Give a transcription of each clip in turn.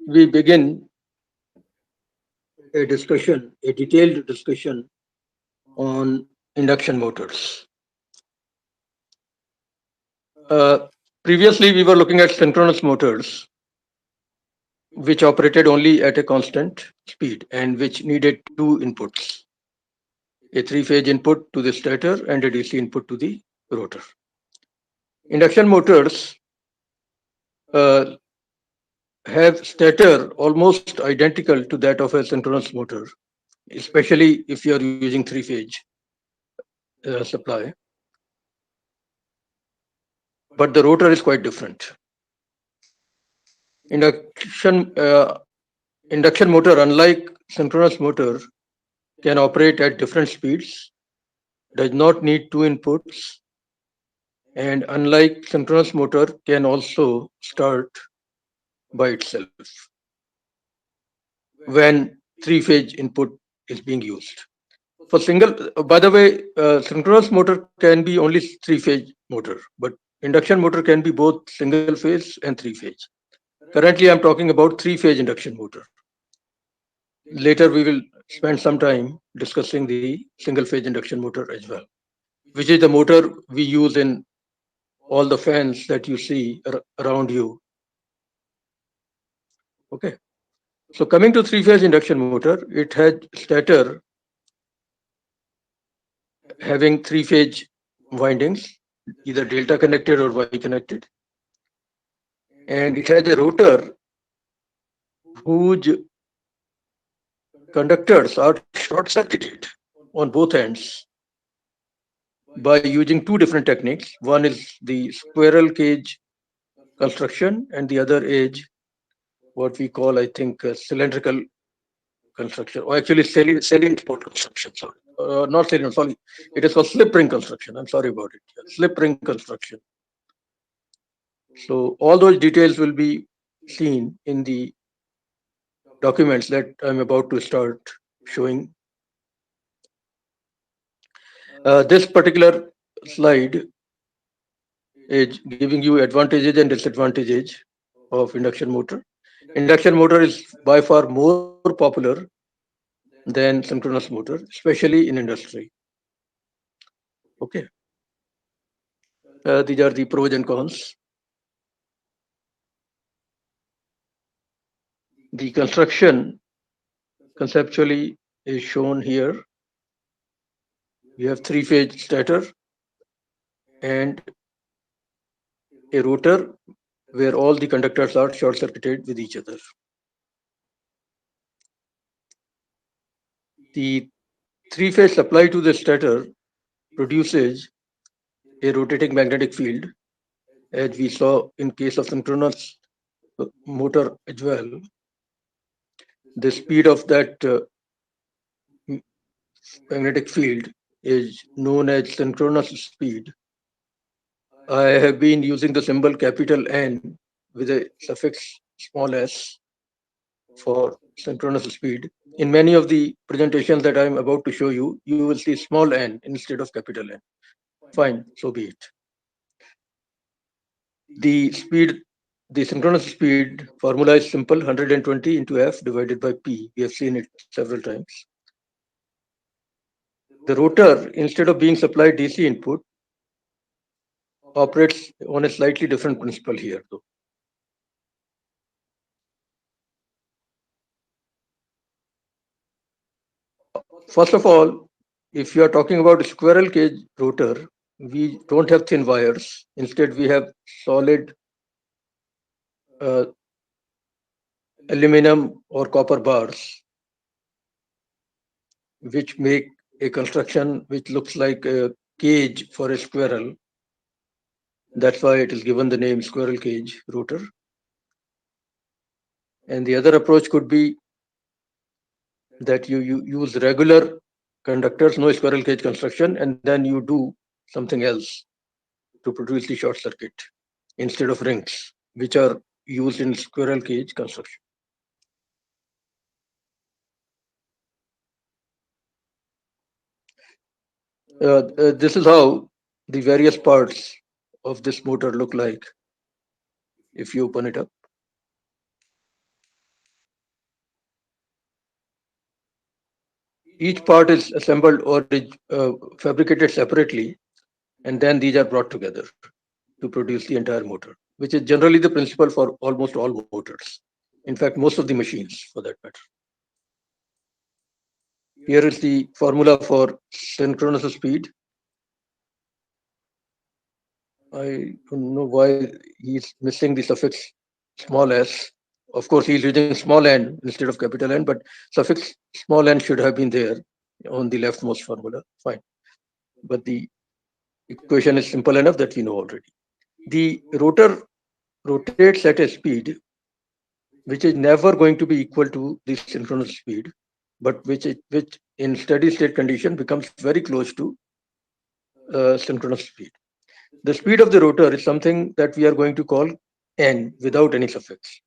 we begin a detailed discussion on induction motors. Uh, Previously, we were looking at synchronous motors, which operated only at a constant speed and which needed two inputs, a three-phase input to the stator and a DC input to the rotor. Induction motors uh, have stator almost identical to that of a synchronous motor, especially if you are using three-phase supply, but the rotor is quite different. Induction induction motor, unlike synchronous motor, can operate at different speeds, does not need two inputs, and unlike synchronous motor, can also start by itself when three-phase input is being used. For single, by the way, synchronous motor can be only three-phase motor, but induction motor can be both single phase and three-phase. Currently, I'm talking about three-phase induction motor. Later, we will spend some time discussing the single-phase induction motor as well, which is the motor we use in all the fans that you see around you. Okay. So coming to three-phase induction motor, it has stator having three-phase windings, either delta connected or Y connected, and it has a rotor whose conductors are short-circuited on both ends by using two different techniques. One is the squirrel cage construction, and the other is what we call, I think, cylindrical construction, or actually salient port construction. Sorry, not salient. Sorry, it is called slip ring construction. I'm sorry about it. Yeah, slip ring construction. So all those details will be seen in the documents that I'm about to start showing. This particular slide is giving you advantages and disadvantages of induction motor. Induction motor is by far more popular than synchronous motor, especially in industry. Okay, these are the pros and cons. The construction conceptually is shown here. You have three-phase stator and a rotor where all the conductors are short-circuited with each other. The three-phase supply to the stator produces a rotating magnetic field, as we saw in case of synchronous motor as well. The speed of that magnetic field is known as synchronous speed. I have been using the symbol capital N with a suffix small s for synchronous speed. In many of the presentations that I'm about to show you, you will see small n instead of capital N. Fine, so be it. The speed, the synchronous speed formula is simple, 120 into F divided by P. We have seen it several times. The rotor, instead of being supplied DC input, operates on a slightly different principle here, though. First of all, if you are talking about a squirrel cage rotor, we don't have thin wires. Instead, we have solid uh, aluminum or copper bars, which make a construction which looks like a cage for a squirrel. That's why it is given the name squirrel cage rotor. And the other approach could be that you use regular conductors, no squirrel cage construction, and then you do something else to produce the short circuit instead of rings, which are used in squirrel cage construction. This is how the various parts of this motor look like if you open it up. Each part is assembled or is fabricated separately, and then these are brought together to produce the entire motor, which is generally the principle for almost all motors. In fact, most of the machines for that matter. Here is the formula for synchronous speed. I don't know why he's missing the suffix small s. Of course, he's using small n instead of capital N, but suffix small n should have been there on the leftmost formula. Fine. But the equation is simple enough that we know already. The rotor rotates at a speed which is never going to be equal to the synchronous speed, but which in steady state condition becomes very close to synchronous speed. The speed of the rotor is something that we are going to call n without any suffix,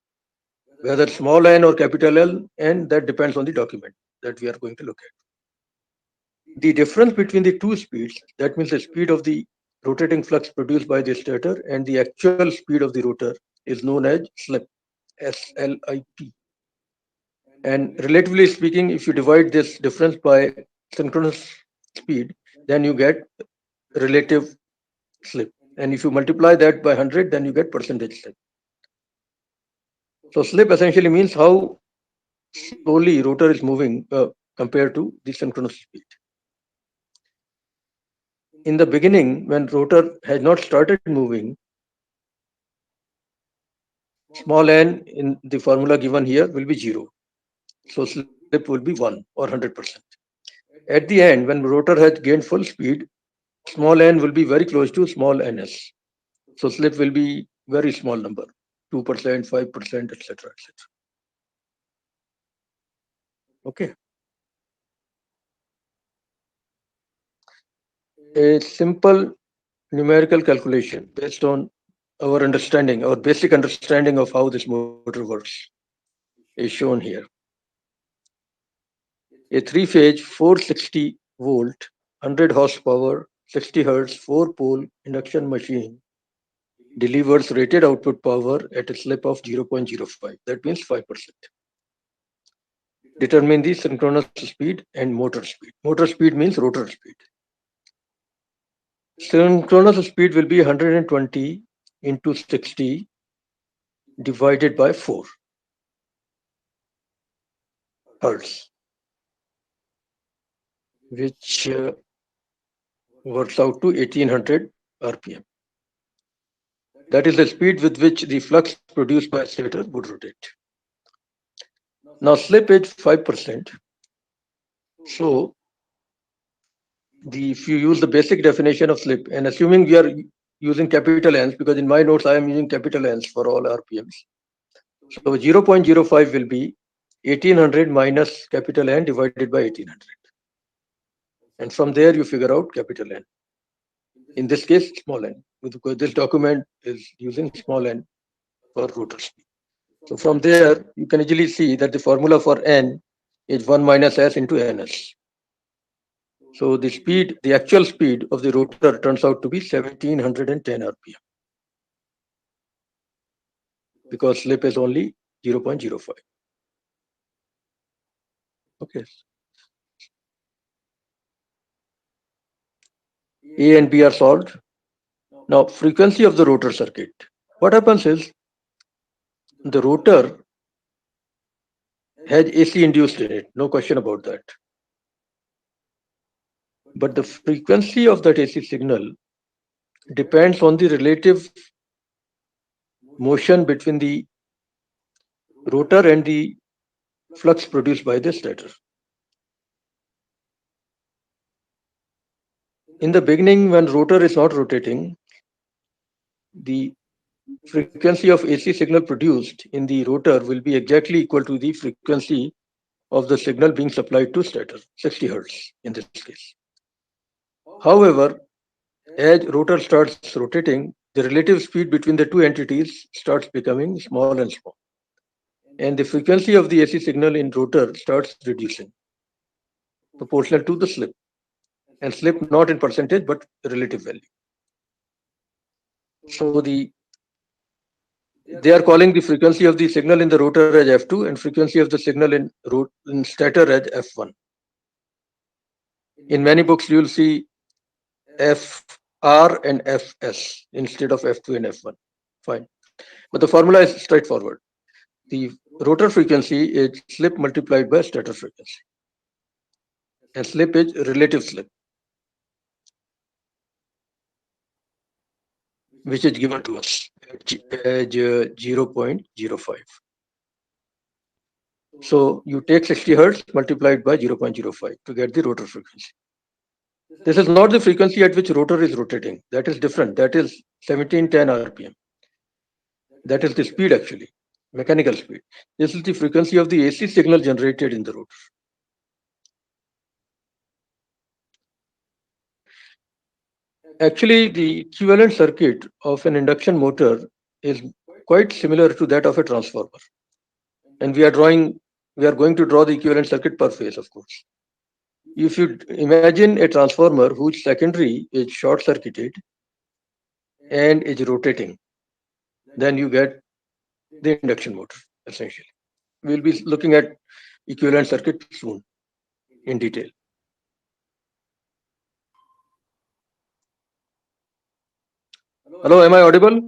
whether small n or capital L, and that depends on the document that we are going to look at. The difference between the two speeds, that means the speed of the rotating flux produced by the stator and the actual speed of the rotor, is known as slip, SLIP. And relatively speaking, if you divide this difference by synchronous speed, then you get relative slip. And if you multiply that by 100, then you get percentage slip. So slip essentially means how slowly rotor is moving compared to the synchronous speed. In the beginning, when rotor has not started moving, small n in the formula given here will be 0. So slip will be 1 or 100%. At the end, when rotor has gained full speed, small n will be very close to small ns. So slip will be very small number, 2%, 5%, etc., etc. Okay. A simple numerical calculation based on our understanding, our basic understanding of how this motor works is shown here. A three-phase 460 volt, 100 horsepower, 60 hertz, 4-pole induction machine delivers rated output power at a slip of 0.05. That means 5%. Determine the synchronous speed and motor speed. Motor speed means rotor speed. Synchronous speed will be 120 into 60 divided by 4 hertz, which works out to 1800 RPM. That is the speed with which the flux produced by stator would rotate. Now slip is 5%. So if you use the basic definition of slip, and assuming we are using capital N's, because in my notes I am using capital N's for all RPMs. So 0.05 will be 1800 minus capital N divided by 1800. And from there you figure out capital N. In this case, small n, because this document is using small n for rotor speed. So from there, you can easily see that the formula for n is 1 minus s into ns. So the speed, the actual speed of the rotor turns out to be 1710 RPM, because slip is only 0.05. Okay. A and B are solved. Now, frequency of the rotor circuit. What happens is the rotor has AC induced in it, no question about that. But the frequency of that AC signal depends on the relative motion between the rotor and the flux produced by the stator. In the beginning, when rotor is not rotating, the frequency of AC signal produced in the rotor will be exactly equal to the frequency of the signal being supplied to stator, 60 hertz in this case. However, as rotor starts rotating, the relative speed between the two entities starts becoming small and small. And the frequency of the AC signal in rotor starts reducing, proportional to the slip. And slip not in percentage, but relative value. So they are calling the frequency of the signal in the rotor as F2 and frequency of the signal in stator as F1. In many books, you will see FR and FS instead of F2 and F1. Fine. But the formula is straightforward. The rotor frequency is slip multiplied by stator frequency. And slip is relative slip, which is given to us as 0.05. So you take 60 hertz multiplied by 0.05 to get the rotor frequency. This is not the frequency at which rotor is rotating. That is different. That is 1710 RPM. That is the speed actually, mechanical speed. This is the frequency of the AC signal generated in the rotor. Actually, the equivalent circuit of an induction motor is quite similar to that of a transformer. And we are going to draw the equivalent circuit per phase, of course. If you imagine a transformer whose secondary is short circuited and is rotating, then you get the induction motor, essentially. We'll be looking at equivalent circuit soon in detail. Hello, am I audible?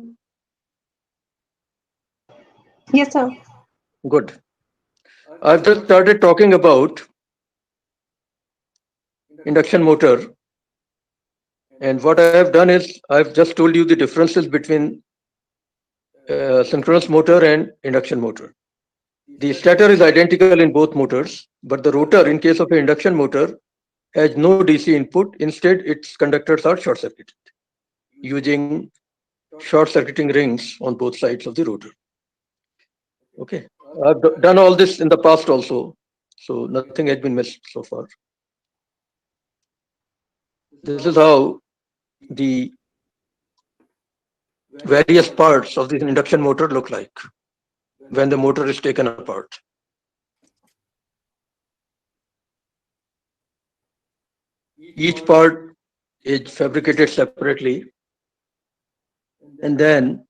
Yes, sir. Good. I've just started talking about induction motor. And what I have done is I've just told you the differences between synchronous motor and induction motor. The stator is identical in both motors, but the rotor, in case of an induction motor, has no DC input. Instead, its conductors are short circuited using short circuiting rings on both sides of the rotor. Okay. I've done all this in the past also, so nothing has been missed so far. This is how the various parts of the induction motor look like when the motor is taken apart. Each part is fabricated separately, and then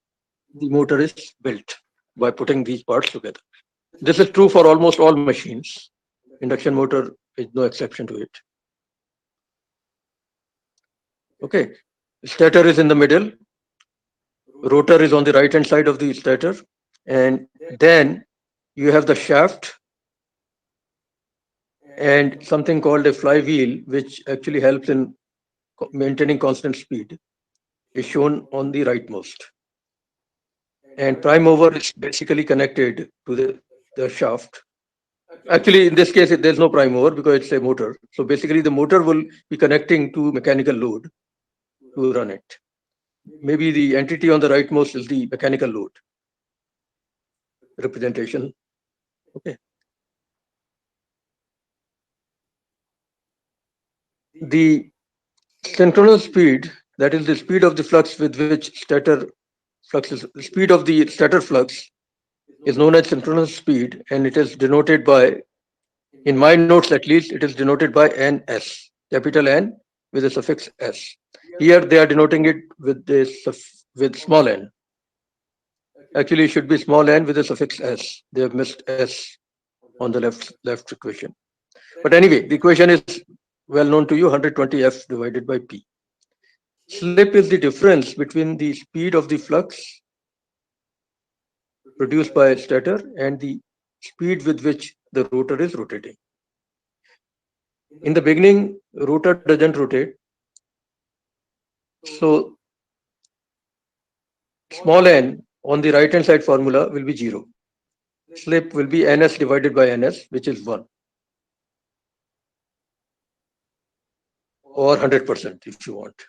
the motor is built by putting these parts together. This is true for almost all machines. Induction motor is no exception to it. Okay, stator is in the middle, rotor is on the right hand side of the stator, and then you have the shaft and something called a flywheel, which actually helps in maintaining constant speed, is shown on the rightmost. And prime mover is basically connected to the shaft. Actually, in this case, there's no prime mover because it's a motor. So basically, the motor will be connecting to mechanical load to run it. Maybe the entity on the rightmost is the mechanical load representation. Okay. The synchronous speed, that is the speed of the flux with which stator flux is, the speed of the stator flux is known as synchronous speed, and it is denoted by, in my notes at least, it is denoted by NS, capital N with a suffix S. Here they are denoting it with with small n. Actually, it should be small n with a suffix S. They have missed S on the left equation. But anyway, the equation is well known to you, 120 F divided by P. Slip is the difference between the speed of the flux produced by a stator and the speed with which the rotor is rotating. In the beginning, rotor doesn't rotate. So small n on the right hand side formula will be 0. Slip will be ns divided by ns, which is 1. Or 100% if you want.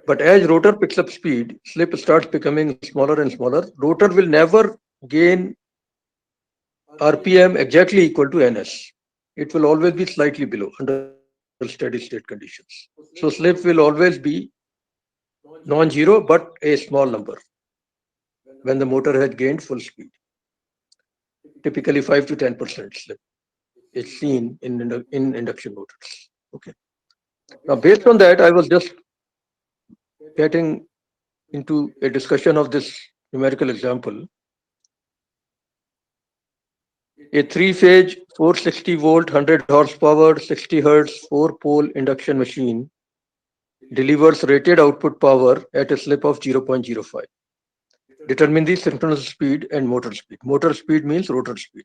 But as rotor picks up speed, slip starts becoming smaller and smaller. Rotor will never gain RPM exactly equal to ns. It will always be slightly below under steady state conditions. So slip will always be non-zero, but a small number when the motor has gained full speed. Typically 5 to 10% slip is seen in induction motors. Okay. Now, based on that, I was just getting into a discussion of this numerical example. A three-phase 460 volt, 100 horsepower, 60 hertz, four-pole induction machine delivers rated output power at a slip of 0.05. Determine the synchronous speed and motor speed. Motor speed means rotor speed.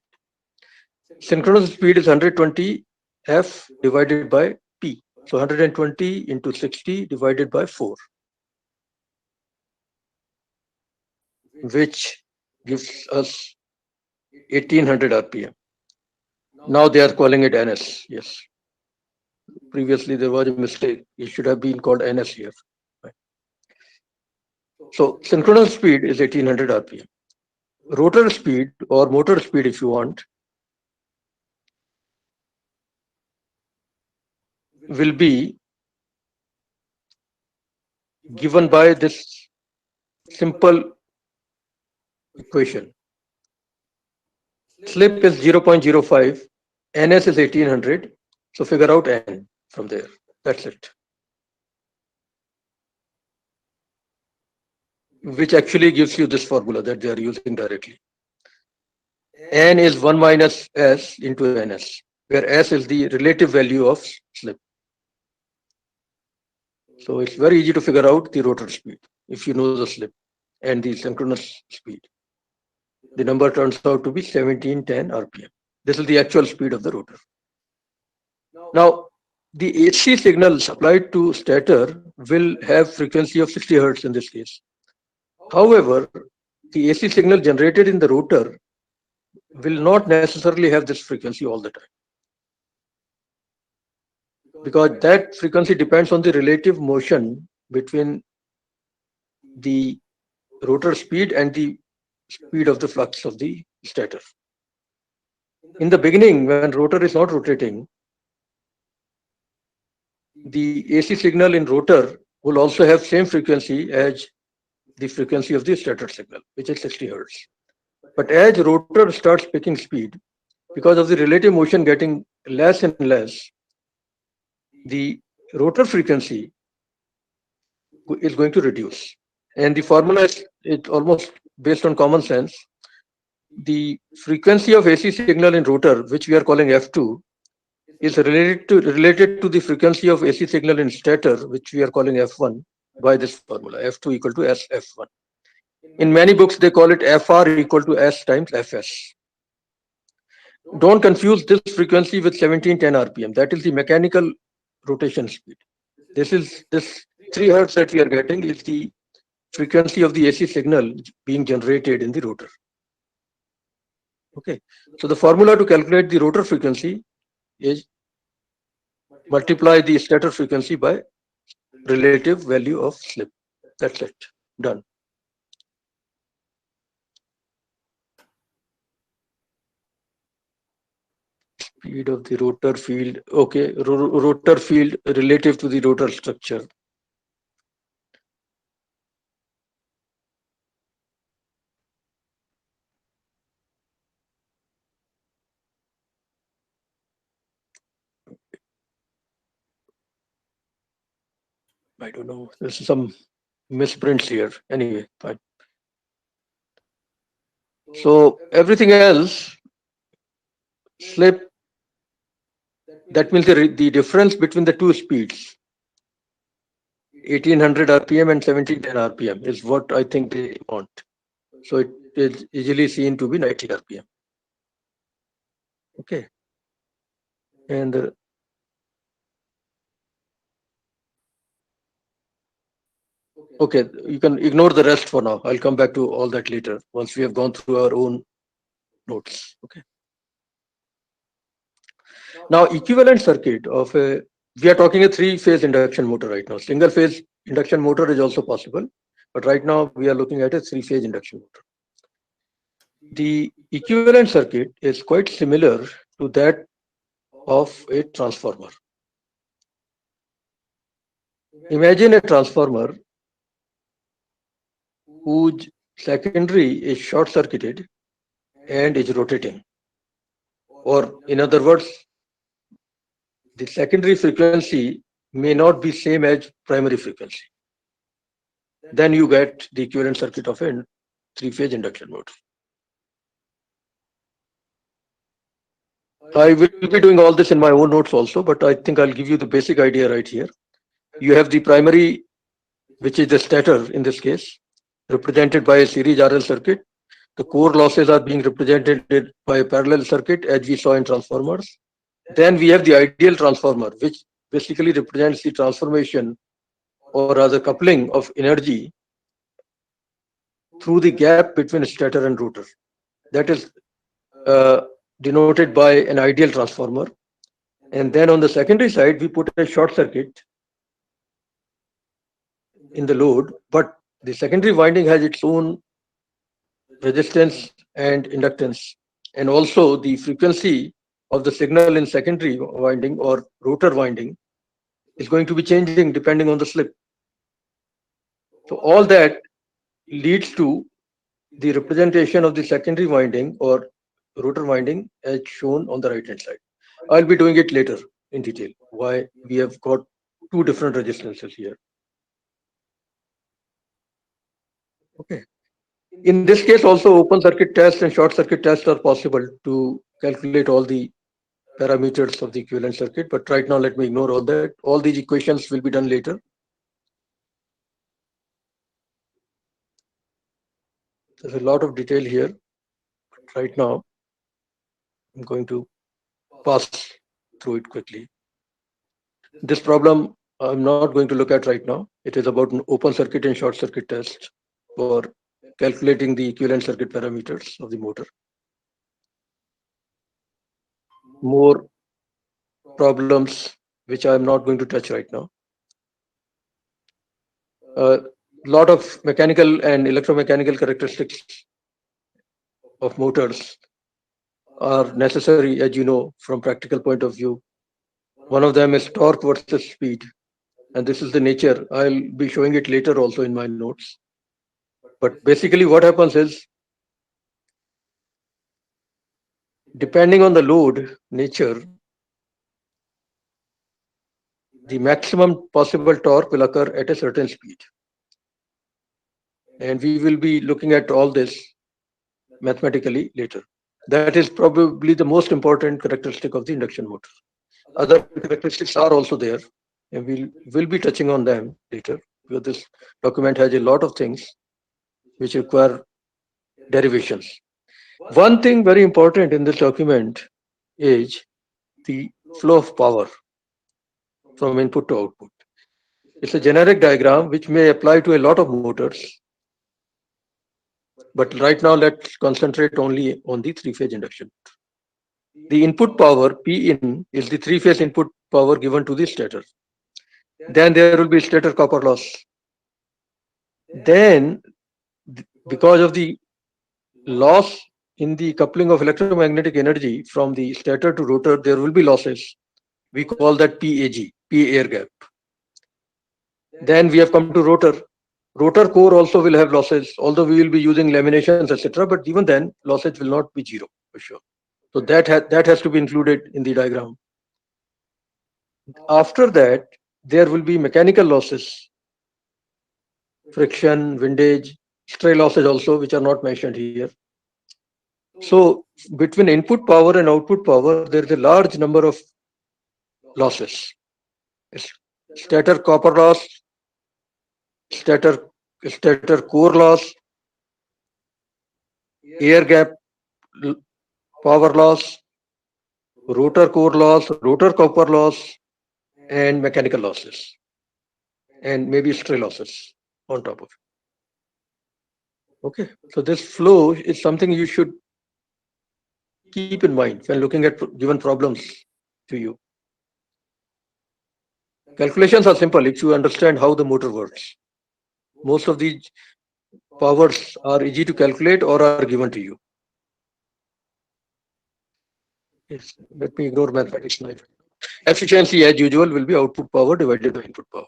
Synchronous speed is 120 F divided by P. So 120 into 60 divided by 4, which gives us 1800 RPM. Now they are calling it NS. Yes. Previously there was a mistake. It should have been called NS here. So synchronous speed is 1800 RPM. Rotor speed or motor speed, if you want, will be given by this simple equation. Slip is 0.05, NS is 1800. So figure out N from there. That's it. Which actually gives you this formula that they are using directly. N is 1 minus S into NS, where S is the relative value of slip. So it's very easy to figure out the rotor speed if you know the slip and the synchronous speed. The number turns out to be 1710 RPM. This is the actual speed of the rotor. Now, the AC signal supplied to stator will have frequency of 60 hertz in this case. However, the AC signal generated in the rotor will not necessarily have this frequency all the time, because that frequency depends on the relative motion between the rotor speed and the speed of the flux of the stator. In the beginning, when rotor is not rotating, the AC signal in rotor will also have same frequency as the frequency of the stator signal, which is 60 hertz. But as rotor starts picking speed, because of the relative motion getting less and less, the rotor frequency is going to reduce. And the formula is almost based on common sense. The frequency of AC signal in rotor, which we are calling F2, is related to the frequency of AC signal in stator, which we are calling F1, by this formula, F2 equal to SF1. In many books, they call it FR equal to S times FS. Don't confuse this frequency with 1710 RPM. That is the mechanical rotation speed. This 3 hertz that we are getting is the frequency of the AC signal being generated in the rotor. Okay, so the formula to calculate the rotor frequency is multiply the stator frequency by relative value of slip. That's it. Done. Speed of the rotor field. Okay, rotor field relative to the rotor structure. I don't know. There's some misprints here. Anyway, fine. So everything else, slip, that means the difference between the two speeds, 1800 RPM and 1710 RPM, is what I think they want. So it is easily seen to be 90 RPM. Okay. And okay, you can ignore the rest for now. I'll come back to all that later once we have gone through our own notes. Okay. Now, equivalent circuit of we are talking a three-phase induction motor right now. Single-phase induction motor is also possible, but right now we are looking at a three-phase induction motor. The equivalent circuit is quite similar to that of a transformer. Imagine a transformer whose secondary is short-circuited and is rotating. Or in other words, the secondary frequency may not be same as primary frequency. Then you get the equivalent circuit of a three-phase induction motor. I will be doing all this in my own notes also, but I think I'll give you the basic idea right here. You have the primary, which is the stator in this case, represented by a series RL circuit. The core losses are being represented by a parallel circuit, as we saw in transformers. Then we have the ideal transformer, which basically represents the transformation or rather coupling of energy through the gap between stator and rotor. That is uh, denoted by an ideal transformer. And then on the secondary side, we put a short circuit in the load, but the secondary winding has its own resistance and inductance. And also the frequency of the signal in secondary winding or rotor winding is going to be changing depending on the slip. So all that leads to the representation of the secondary winding or rotor winding as shown on the right hand side. I'll be doing it later in detail, why we have got two different resistances here. Okay. In this case also open circuit test and short circuit test are possible to calculate all the parameters of the equivalent circuit, but right now let me ignore all that. All these equations will be done later. There's a lot of detail here. Right now, I'm going to pass through it quickly. This problem I'm not going to look at right now. It is about an open circuit and short circuit test for calculating the equivalent circuit parameters of the motor. More problems which I'm not going to touch right now. A lot of mechanical and electromechanical characteristics of motors are necessary, as you know, from practical point of view. One of them is torque versus speed, and this is the nature. I'll be showing it later also in my notes. But basically what happens is, depending on the load nature, the maximum possible torque will occur at a certain speed. And we will be looking at all this mathematically later. That is probably the most important characteristic of the induction motor. Other characteristics are also there, and we'll be touching on them later, because this document has a lot of things which require derivations. One thing very important in this document is the flow of power from input to output. It's a generic diagram which may apply to a lot of motors, but right now let's concentrate only on the three-phase induction. The input power P in is the three-phase input power given to the stator. Then there will be stator copper loss. Then, because of the loss in the coupling of electromagnetic energy from the stator to rotor, there will be losses. We call that PAG, P air gap. Then we have come to rotor. Rotor core also will have losses, although we will be using laminations, etc. But even then, losses will not be zero for sure. So that has to be included in the diagram. After that, there will be mechanical losses, friction, windage, stray losses also, which are not mentioned here. So between input power and output power, there is a large number of losses. Stator copper loss, stator stator core loss, air gap power loss, rotor core loss, rotor copper loss, and mechanical losses, and maybe stray losses on top of it. Okay, so this flow is something you should keep in mind when looking at given problems to you. Calculations are simple if you understand how the motor works. Most of these powers are easy to calculate or are given to you. Yes, let me ignore mathematics now. Efficiency, as usual, will be output power divided by input power.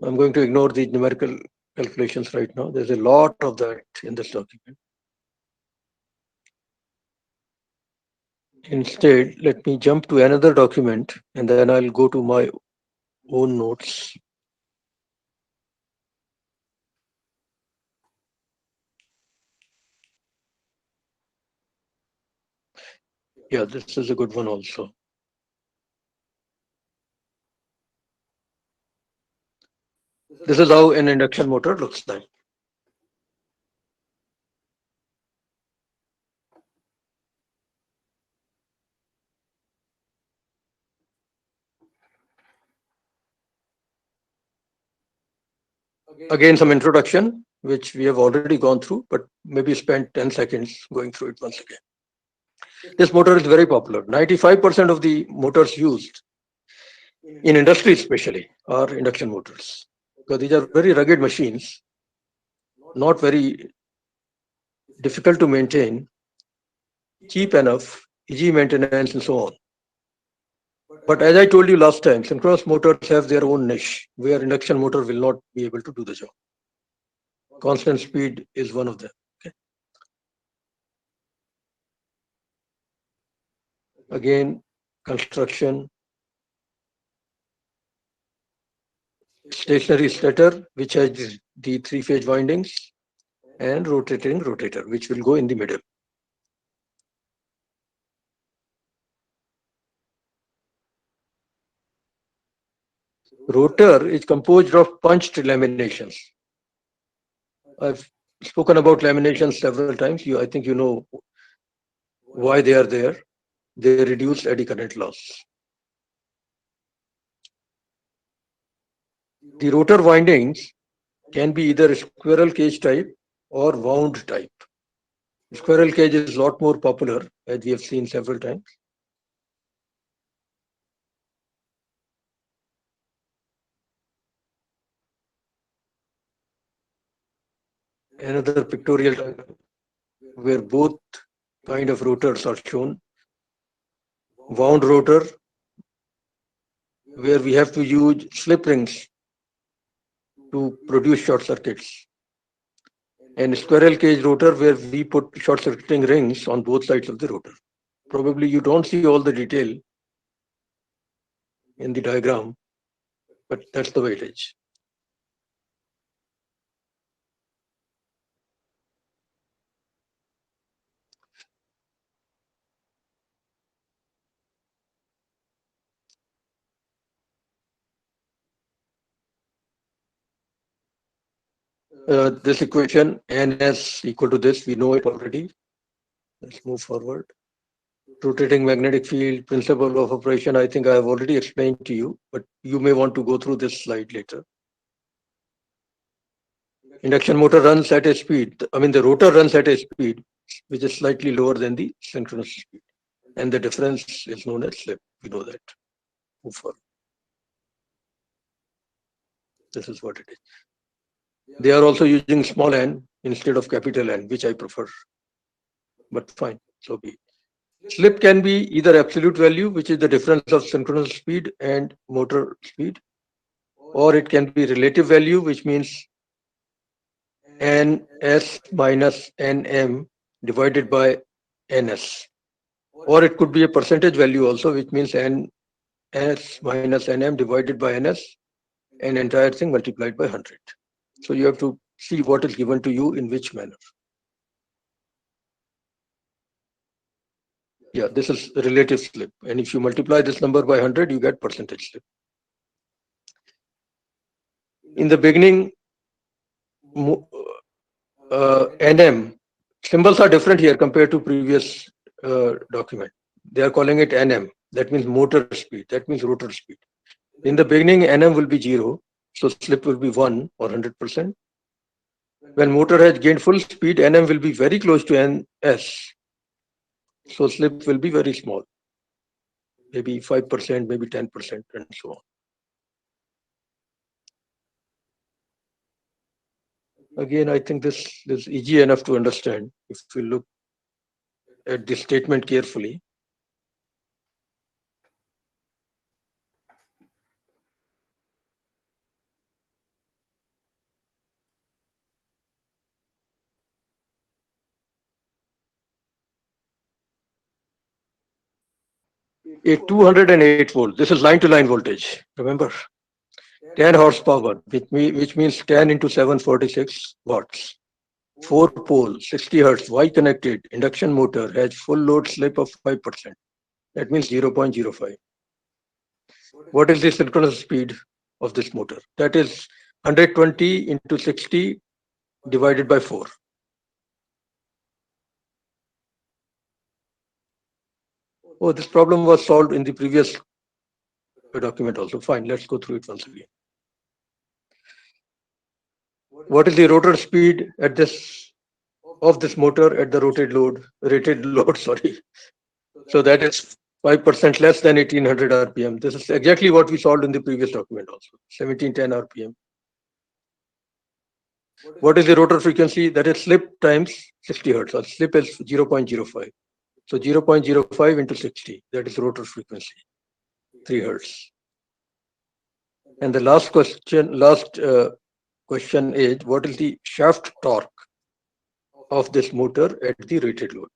I'm going to ignore the numerical calculations right now. There's a lot of that in this document. Instead, let me jump to another document and then I'll go to my own notes. Yeah, this is a good one also. This is how an induction motor looks like. Again, some introduction, which we have already gone through, but maybe spent 10 seconds going through it once again. This motor is very popular. 95% of the motors used in industry especially are induction motors, because these are very rugged machines, not very difficult to maintain, cheap enough, easy maintenance, and so on. But as I told you last time, synchronous motors have their own niche where induction motor will not be able to do the job. Constant speed is one of them. Okay. Again, construction, stationary stator, which has the three-phase windings, and rotating rotator, which will go in the middle. Rotor is composed of punched laminations. I've spoken about laminations several times. I think you know why they are there. They reduce eddy current loss. The rotor windings can be either squirrel cage type or wound type. Squirrel cage is a lot more popular, as we have seen several times. Another pictorial diagram where both kind of rotors are shown. Wound rotor, where we have to use slip rings to produce short circuits. And squirrel cage rotor, where we put short circuiting rings on both sides of the rotor. Probably you don't see all the detail in the diagram, but that's the way it is. This equation, NS equal to this, we know it already. Let's move forward. Rotating magnetic field, principle of operation, I think I have already explained to you, but you may want to go through this slide later. Induction motor runs at a speed, the rotor runs at a speed which is slightly lower than the synchronous speed. And the difference is known as slip. We know that. Move forward. This is what it is. They are also using small n instead of capital N, which I prefer. But fine, so be it. Slip can be either absolute value, which is the difference of synchronous speed and motor speed, or it can be relative value, which means ns minus nm divided by ns. Or it could be a percentage value also, which means ns minus nm divided by ns, and entire thing multiplied by 100. So you have to see what is given to you in which manner. Yeah, this is relative slip. And if you multiply this number by 100, you get percentage slip. In the beginning, NM, symbols are different here compared to previous document. They are calling it NM. That means motor speed. That means rotor speed. In the beginning, NM will be 0. So slip will be 1 or 100%. When motor has gained full speed, NM will be very close to NS. So slip will be very small. Maybe 5%, maybe 10%, and so on. Again, I think this is easy enough to understand if we look at this statement carefully. A 208 volt, this is line to line voltage, remember? 10 horsepower, which means 10 into 746 watts. 4 pole, 60 hertz, Y connected induction motor has full load slip of 5%. That means 0.05. What is the synchronous speed of this motor? That is 120 into 60 divided by 4. Oh, this problem was solved in the previous document also. Fine, let's go through it once again. What is the rotor speed at this of this motor at the rated load, sorry. So that is 5% less than 1800 RPM. This is exactly what we solved in the previous document also, 1710 RPM. What is the rotor frequency? That is slip times 60 hertz. Or slip is 0.05. So 0.05 into 60, that is rotor frequency, 3 hertz. And the last question is, what is the shaft torque of this motor at the rated load?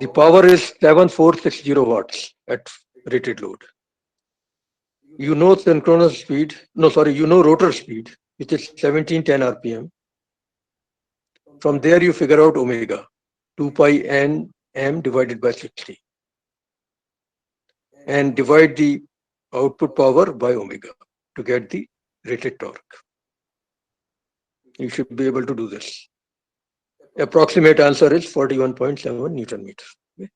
The power is 7460 watts at rated load. You know synchronous speed, you know rotor speed, which is 1710 RPM. From there you figure out omega, 2 pi n m divided by 60. And divide the output power by omega to get the rated torque. You should be able to do this. Approximate answer is 41.7 Newton meter. Okay.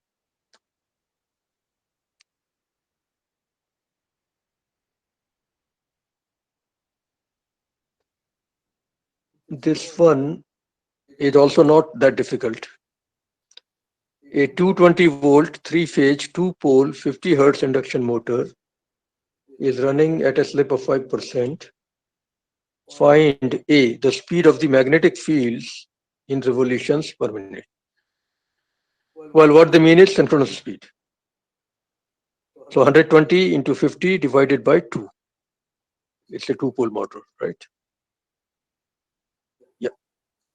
This one is also not that difficult. A 220 volt, 3-phase, 2-pole, 50 hertz induction motor is running at a slip of 5%. Find A, the speed of the magnetic fields in revolutions per minute. Well, what they mean is synchronous speed. So 120 into 50 divided by 2. It's a 2-pole motor, right? Yeah,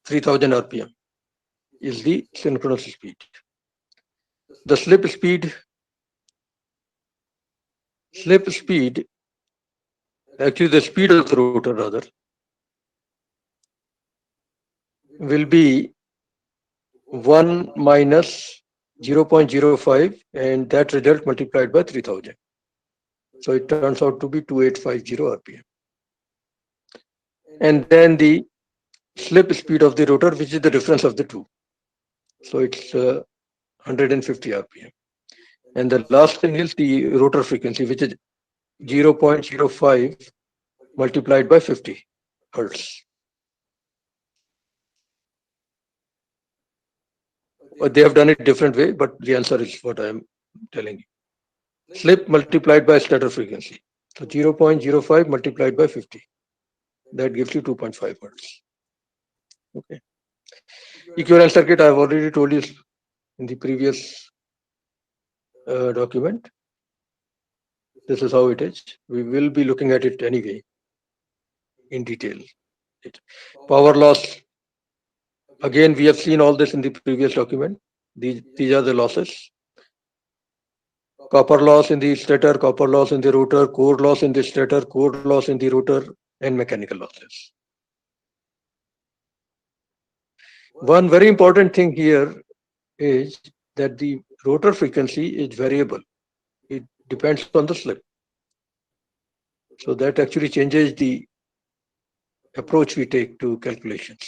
3000 RPM is the synchronous speed. The slip speed, actually the speed of the rotor rather, will be 1 minus 0.05 and that result multiplied by 3000. So it turns out to be 2850 RPM. And then the slip speed of the rotor, which is the difference of the two. So it's 150 RPM. And the last thing is the rotor frequency, which is 0.05 multiplied by 50 hertz. But they have done it different way, but the answer is what I am telling you. Slip multiplied by stator frequency. So 0.05 multiplied by 50. That gives you 2.5 hertz. Okay. Equivalent circuit, I have already told you in the previous document. This is how it is. We will be looking at it anyway in detail. Power loss. Again, we have seen all this in the previous document. These are the losses. Copper loss in the stator, copper loss in the rotor, core loss in the stator, core loss in the rotor, and mechanical losses. One very important thing here is that the rotor frequency is variable. It depends on the slip. So that actually changes the approach we take to calculations.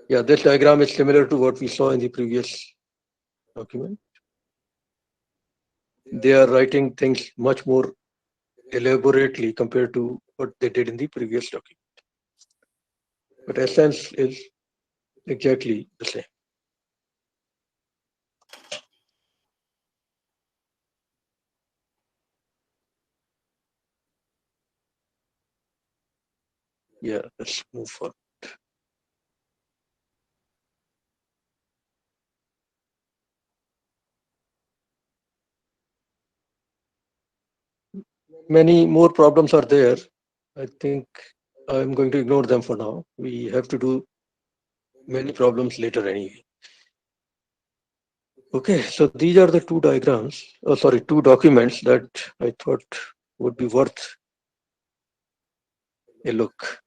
Yeah, this diagram is similar to what we saw in the previous document. They are writing things much more elaborately compared to what they did in the previous document. But essence is exactly the same. Yeah, let's move forward. Many more problems are there. I think I'm going to ignore them for now. We have to do many problems later anyway. Okay, so these are the two diagrams, two documents that I thought would be worth a look.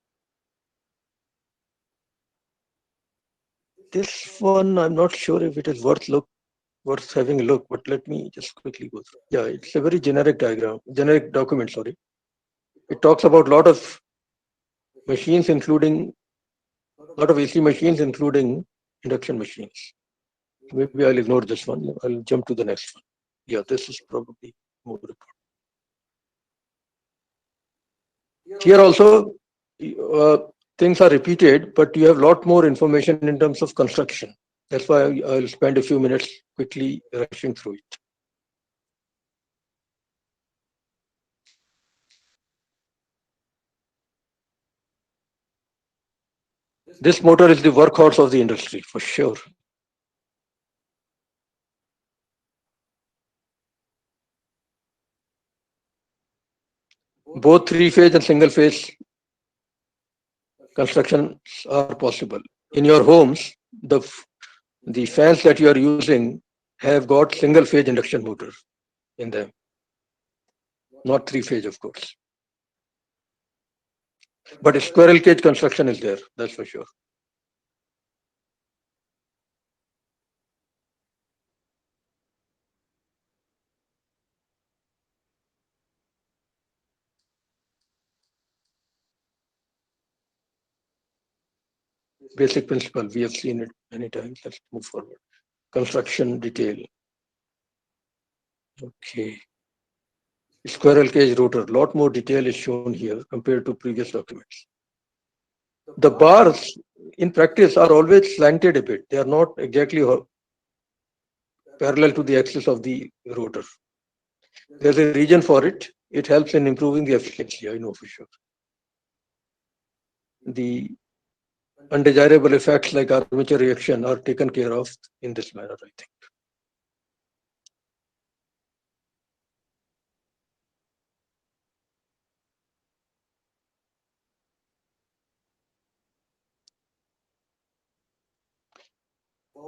This one, I'm not sure if it is worth having a look, but let me just quickly go through. Yeah, it's a very generic diagram, generic document, sorry. It talks about a lot of machines, including a lot of AC machines, including induction machines. Maybe I'll ignore this one. I'll jump to the next one. Yeah, this is probably more important. Here also, uh, things are repeated, but you have a lot more information in terms of construction. That's why I'll spend a few minutes quickly rushing through it. This motor is the workhorse of the industry, for sure. Both three-phase and single-phase constructions are possible. In your homes, the fans that you are using have got single-phase induction motor in them, not three-phase, of course. But a squirrel cage construction is there, that's for sure. Basic principle, we have seen it many times. Let's move forward. Construction detail. Okay. Squirrel cage rotor. Lot more detail is shown here compared to previous documents. The bars in practice are always slanted a bit. They are not exactly parallel to the axis of the rotor. There's a reason for it. It helps in improving the efficiency, I know for sure. The undesirable effects like armature reaction are taken care of in this manner, I think.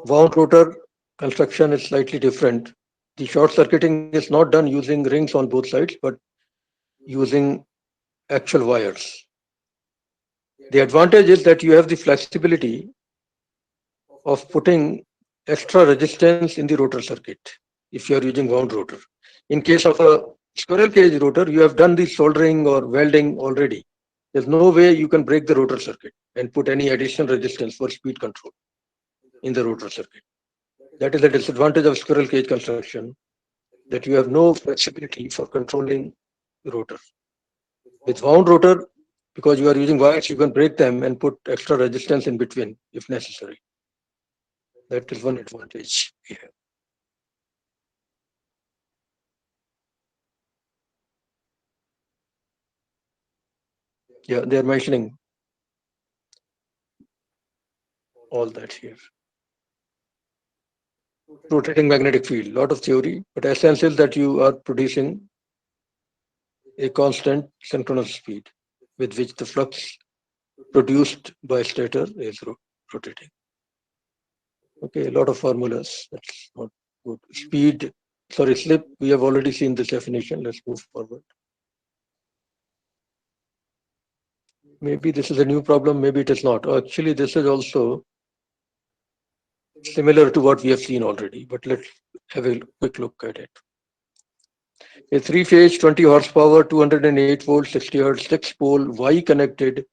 Wound rotor construction is slightly different. The short circuiting is not done using rings on both sides, but using actual wires. The advantage is that you have the flexibility of putting extra resistance in the rotor circuit if you are using wound rotor. In case of a squirrel cage rotor, you have done the soldering or welding already. There's no way you can break the rotor circuit and put any additional resistance for speed control in the rotor circuit. That is the disadvantage of squirrel cage construction, that you have no flexibility for controlling the rotor. With wound rotor, because you are using wires, you can break them and put extra resistance in between if necessary. That is one advantage we have. Yeah, they are mentioning all that here. Rotating magnetic field, lot of theory, but essence is that you are producing a constant synchronous speed with which the flux produced by stator is rotating. Okay, a lot of formulas. That's not good. Speed, sorry, slip. We have already seen this definition. Let's move forward. Maybe this is a new problem. Maybe it is not. Actually, this is also similar to what we have seen already. But let's have a quick look at it. A three-phase, 20 horsepower, 208 volt, 60 hertz, six-pole, Y-connected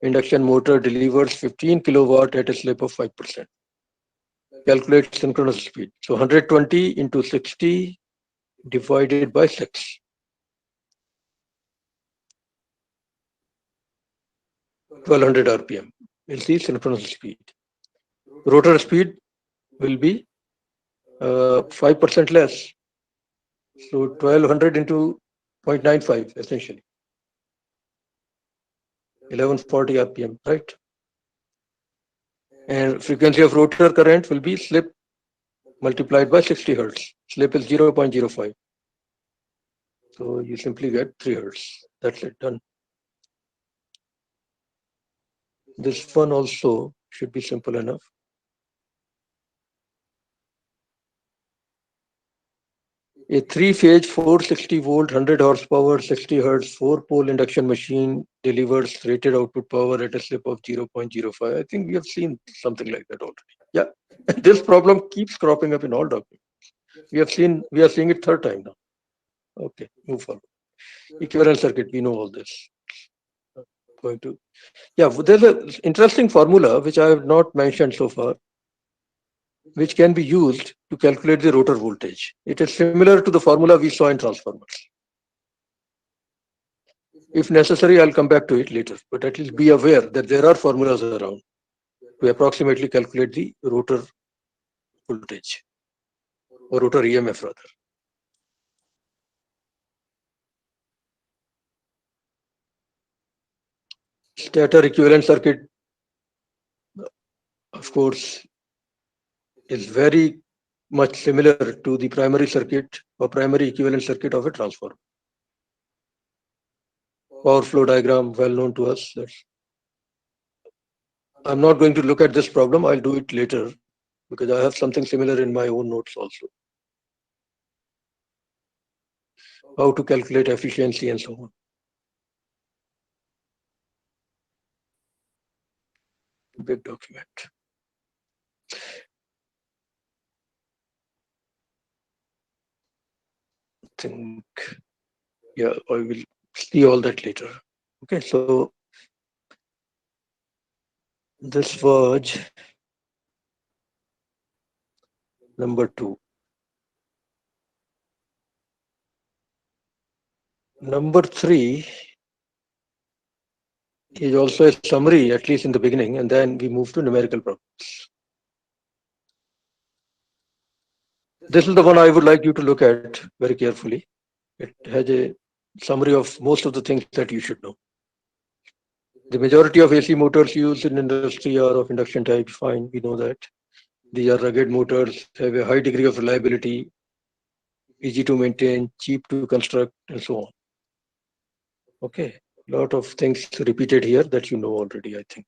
induction motor delivers 15 kilowatt at a slip of 5%. Calculate synchronous speed. So 120 into 60 divided by 6. 1200 RPM. We'll see synchronous speed. Rotor speed will be 5% less. So 1200 into 0.95 essentially. 1140 RPM, right? And frequency of rotor current will be slip multiplied by 60 hertz. Slip is 0.05. So you simply get 3 hertz. That's it, done. This one also should be simple enough. A three-phase 460 volt, 100 horsepower, 60 hertz, four-pole induction machine delivers rated output power at a slip of 0.05. I think we have seen something like that already. Yeah, this problem keeps cropping up in all documents. We are seeing it third time now. Okay, move forward. Equivalent circuit, we know all this. Going to, yeah, there's an interesting formula which I have not mentioned so far, which can be used to calculate the rotor voltage. It is similar to the formula we saw in transformers. If necessary, I'll come back to it later, but at least be aware that there are formulas around to approximately calculate the rotor voltage or rotor EMF rather. Stator equivalent circuit, of course, is very much similar to the primary circuit or primary equivalent circuit of a transformer. Power flow diagram, well known to us. I'm not going to look at this problem. I'll do it later because I have something similar in my own notes also. How to calculate efficiency and so on. Big document. I think, yeah, I will see all that later. Okay, so this was number 2. Number 3 is also a summary, at least in the beginning, and then we move to numerical problems. This is the one I would like you to look at very carefully. It has a summary of most of the things that you should know. The majority of AC motors used in industry are of induction type. Fine, we know that. These are rugged motors, have a high degree of reliability, easy to maintain, cheap to construct, and so on. Okay, a lot of things repeated here that you know already, I think.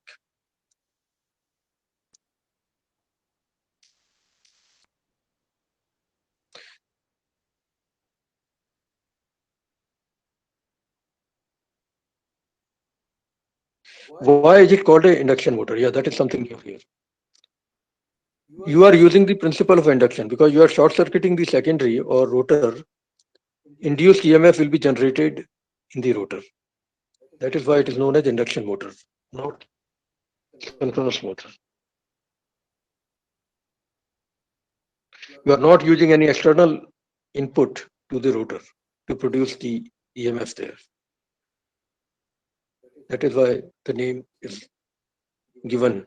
Why is it called an induction motor? Yeah, that is something new here. You are using the principle of induction because you are short circuiting the secondary or rotor. Induced EMF will be generated in the rotor. That is why it is known as induction motor, not synchronous motor. You are not using any external input to the rotor to produce the EMF there. That is why the name is given.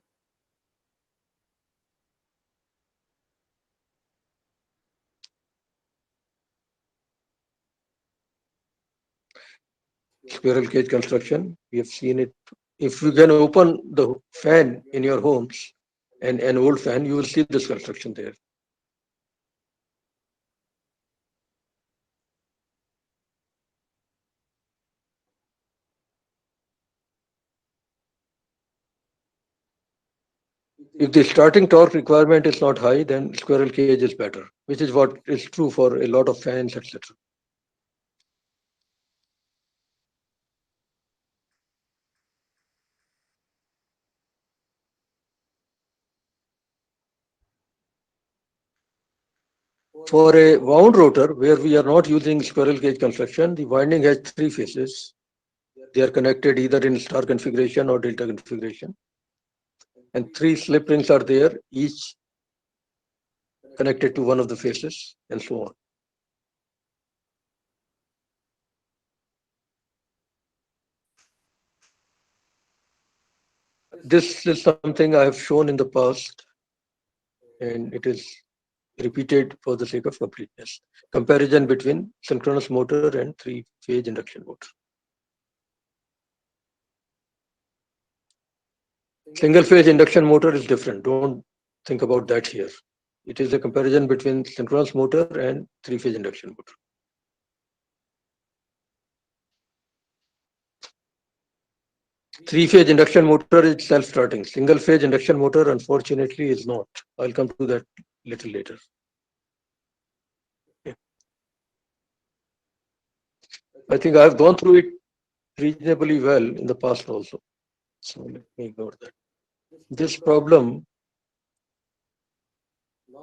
Squirrel cage construction, we have seen it. If you can open the fan in your homes and an old fan, you will see this construction there. If the starting torque requirement is not high, then squirrel cage is better, which is what is true for a lot of fans, etc. For a wound rotor, where we are not using squirrel cage construction, the winding has 3 phases. They are connected either in star configuration or delta configuration. And 3 slip rings are there, each connected to one of the faces, and so on. This is something I have shown in the past, and it is repeated for the sake of completeness. Comparison between synchronous motor and 3-phase induction motor. Single phase induction motor is different. Don't think about that here. It is a comparison between synchronous motor and 3-phase induction motor. Three-phase induction motor is self-starting. Single-phase induction motor, unfortunately, is not. I'll come to that little later. I think I've gone through it reasonably well in the past also. So let me ignore that. This problem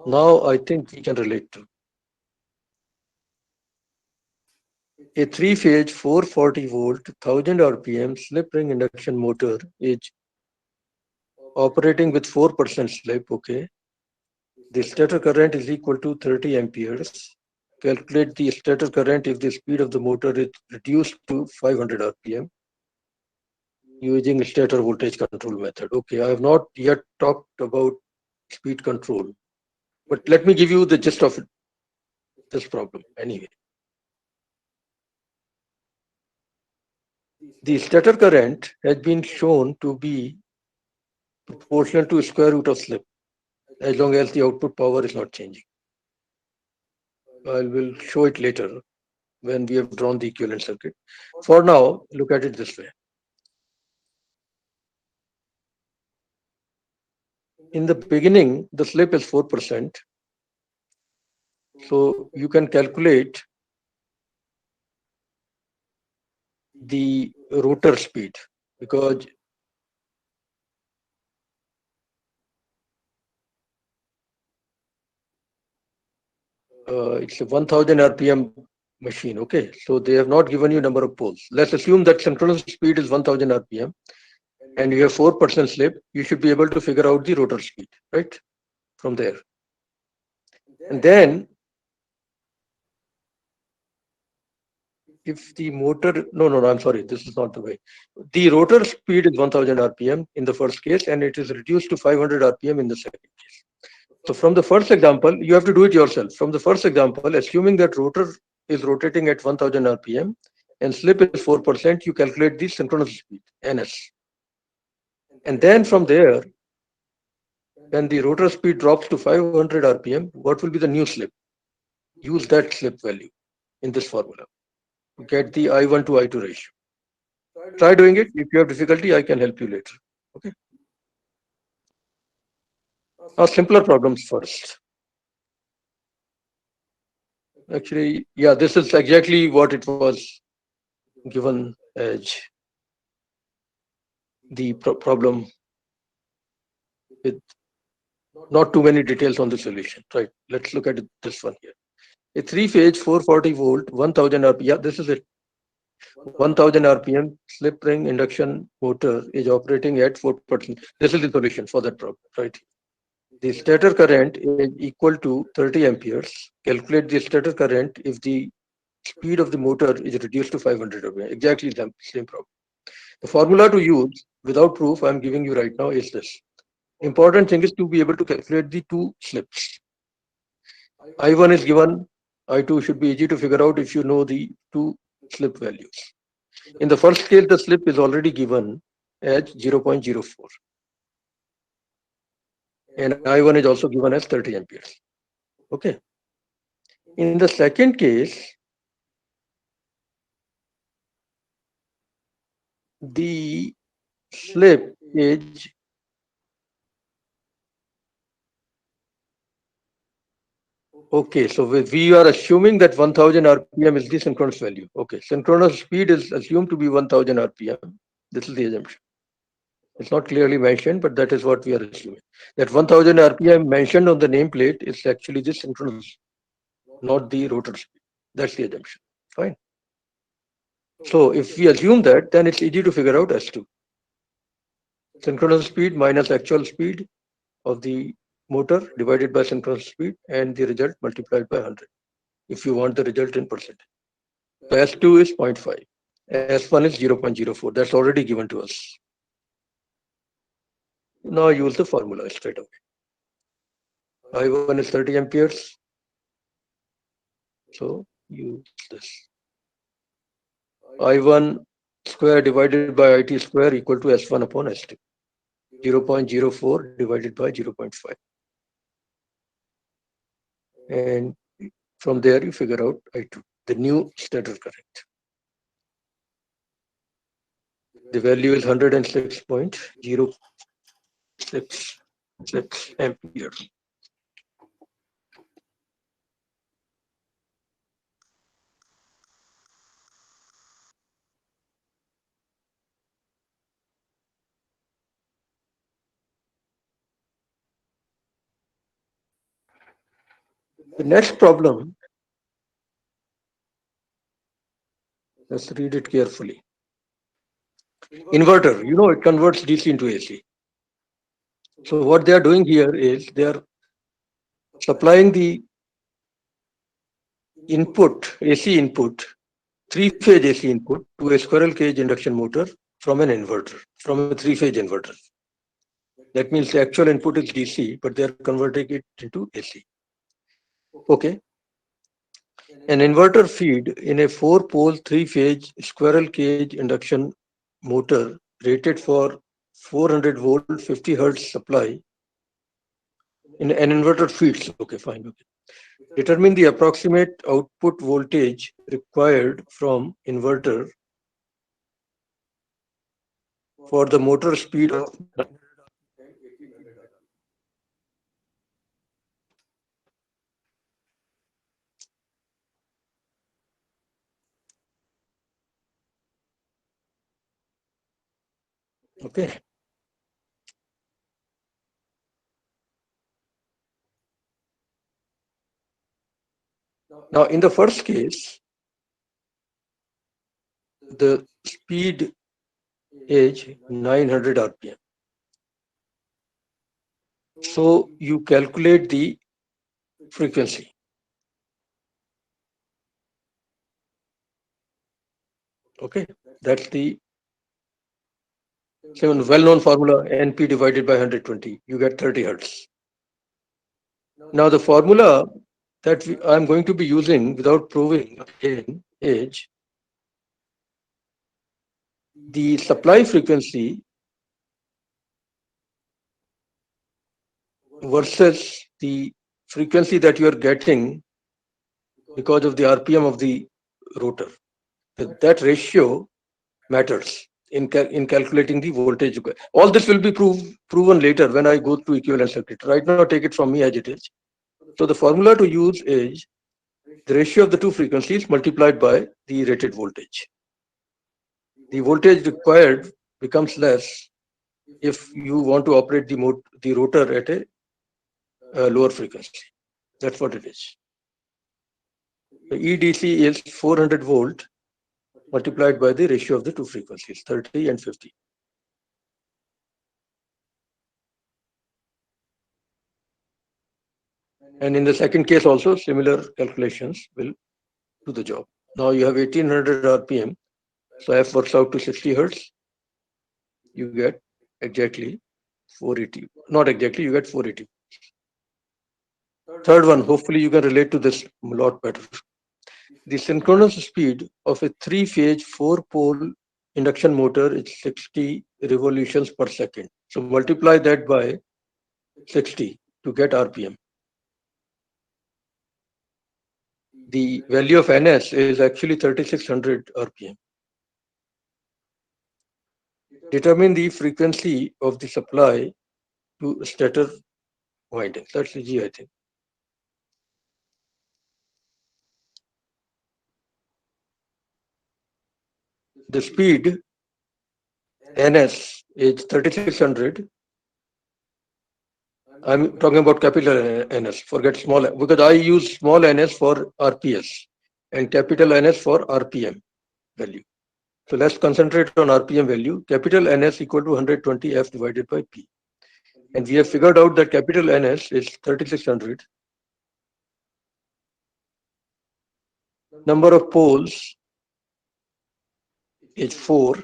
Now I think we can relate to a three-phase 440-volt 1000 RPM slip ring induction motor is operating with 4% slip. Okay. The stator current is equal to 30 amperes. Calculate the stator current if the speed of the motor is reduced to 500 RPM using stator voltage control method. Okay, I have not yet talked about speed control, but let me give you the gist of this problem anyway. The stator current has been shown to be proportional to square root of slip as long as the output power is not changing. I will show it later when we have drawn the equivalent circuit. For now, look at it this way. In the beginning, the slip is 4%. So you can calculate the rotor speed because it's a 1000 RPM machine. Okay, so they have not given you number of poles. Let's assume that synchronous speed is 1000 RPM and you have 4% slip. You should be able to figure out the rotor speed, right? From there. And then if the motor, no, I'm sorry, this is not the way. The rotor speed is 1000 RPM in the first case and it is reduced to 500 RPM in the second case. So from the first example, you have to do it yourself. From the first example, assuming that rotor is rotating at 1000 RPM and slip is 4%, you calculate the synchronous speed, NS. And then from there, when the rotor speed drops to 500 RPM, what will be the new slip? Use that slip value in this formula to get the I1 to I2 ratio. Try doing it. If you have difficulty, I can help you later. Okay. Now, simpler problems first. Actually, yeah, this is exactly what it was given as the problem with not too many details on the solution. Right. Let's look at this one here. A three-phase 440-volt 1000 RPM. Yeah, this is it. 1000 RPM slip ring induction motor is operating at 4%. This is the solution for that problem. Right. The stator current is equal to 30 amperes. Calculate the stator current if the speed of the motor is reduced to 500 RPM. Exactly the same problem. The formula to use without proof I'm giving you right now is this. Important thing is to be able to calculate the two slips. I1 is given, I2 should be easy to figure out if you know the two slip values. In the first case, the slip is already given as 0.04. And I1 is also given as 30 amperes. Okay. In the second case, the slip is okay. So we are assuming that 1000 RPM is the synchronous value. Okay. Synchronous speed is assumed to be 1000 RPM. This is the assumption. It's not clearly mentioned, but that is what we are assuming. That 1000 RPM mentioned on the nameplate is actually the synchronous, not the rotor speed. That's the assumption. Fine. So if we assume that, then it's easy to figure out S2. Synchronous speed minus actual speed of the motor divided by synchronous speed and the result multiplied by 100 if you want the result in percent. So S2 is 0.5. S1 is 0.04. That's already given to us. Now use the formula straight away. I1 is 30 amperes. So use this. I1 square divided by IT square equal to S1 upon S2. 0.04 divided by 0.5. And from there you figure out I2, the new stator current. The value is 106.06 amperes. The next problem, let's read it carefully. Inverter, it converts DC into AC. So what they are doing here is they are supplying the input, AC input, three-phase AC input to a squirrel cage induction motor from an inverter, from a three-phase inverter. That means the actual input is DC, but they are converting it into AC. Okay. An inverter feed in a four-pole, three-phase squirrel cage induction motor rated for 400 volt, 50 hertz supply in an inverter feeds. Okay, fine. Okay. Determine the approximate output voltage required from inverter for the motor speed of 1800 RPM. Okay. Now, in the first case, the speed is 900 RPM. So you calculate the frequency. Okay, that's the well-known formula NP divided by 120. You get 30 hertz. Now the formula that I'm going to be using without proving again is the supply frequency versus the frequency that you are getting because of the RPM of the rotor. That ratio matters in calculating the voltage. All this will be proven later when I go through equivalent circuit. Right now, take it from me as it is. So the formula to use is the ratio of the two frequencies multiplied by the rated voltage. The voltage required becomes less if you want to operate the rotor at a lower frequency. That's what it is. The EDC is 400 volt multiplied by the ratio of the two frequencies, 30 and 50. And in the second case also, similar calculations will do the job. Now you have 1800 RPM, so F works out to 60 hertz. You get exactly 480. Not exactly, you get 480. Third one, hopefully you can relate to this a lot better. The synchronous speed of a three-phase, four-pole induction motor is 60 revolutions per second. So multiply that by 60 to get RPM. The value of NS is actually 3600 RPM. Determine the frequency of the supply to stator winding. That's the G, I think. The speed NS is 3600. I'm talking about capital NS, forget small, because I use small NS for RPS and capital NS for RPM value. So let's concentrate on RPM value. Capital NS equal to 120 F divided by P. And we have figured out that capital NS is 3600. Number of poles is 4.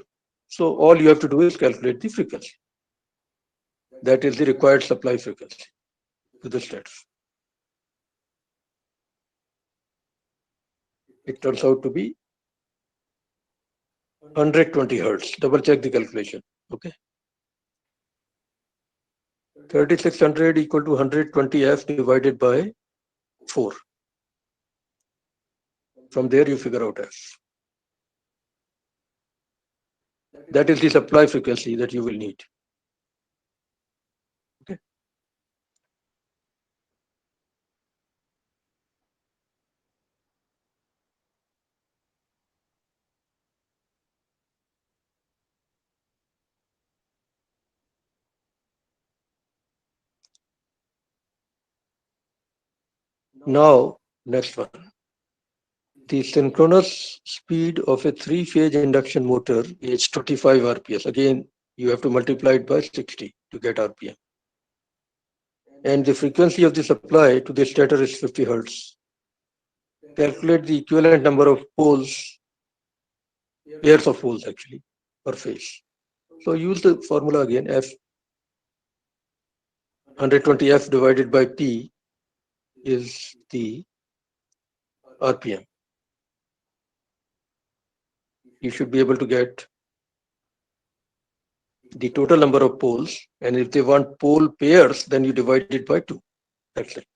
So all you have to do is calculate the frequency. That is the required supply frequency to the stators. It turns out to be 120 hertz. Double check the calculation. Okay. 3600 equal to 120 F divided by 4. From there you figure out F. That is the supply frequency that you will need. Okay. Now, next one. The synchronous speed of a three-phase induction motor is 25 RPS. Again, you have to multiply it by 60 to get RPM. And the frequency of the supply to the stator is 50 Hertz. Calculate the equivalent number of poles, pairs of poles actually, per phase. So use the formula again, F 120F divided by P is the RPM. You should be able to get the total number of poles, and if they want pole pairs, then you divide it by 2. That's it.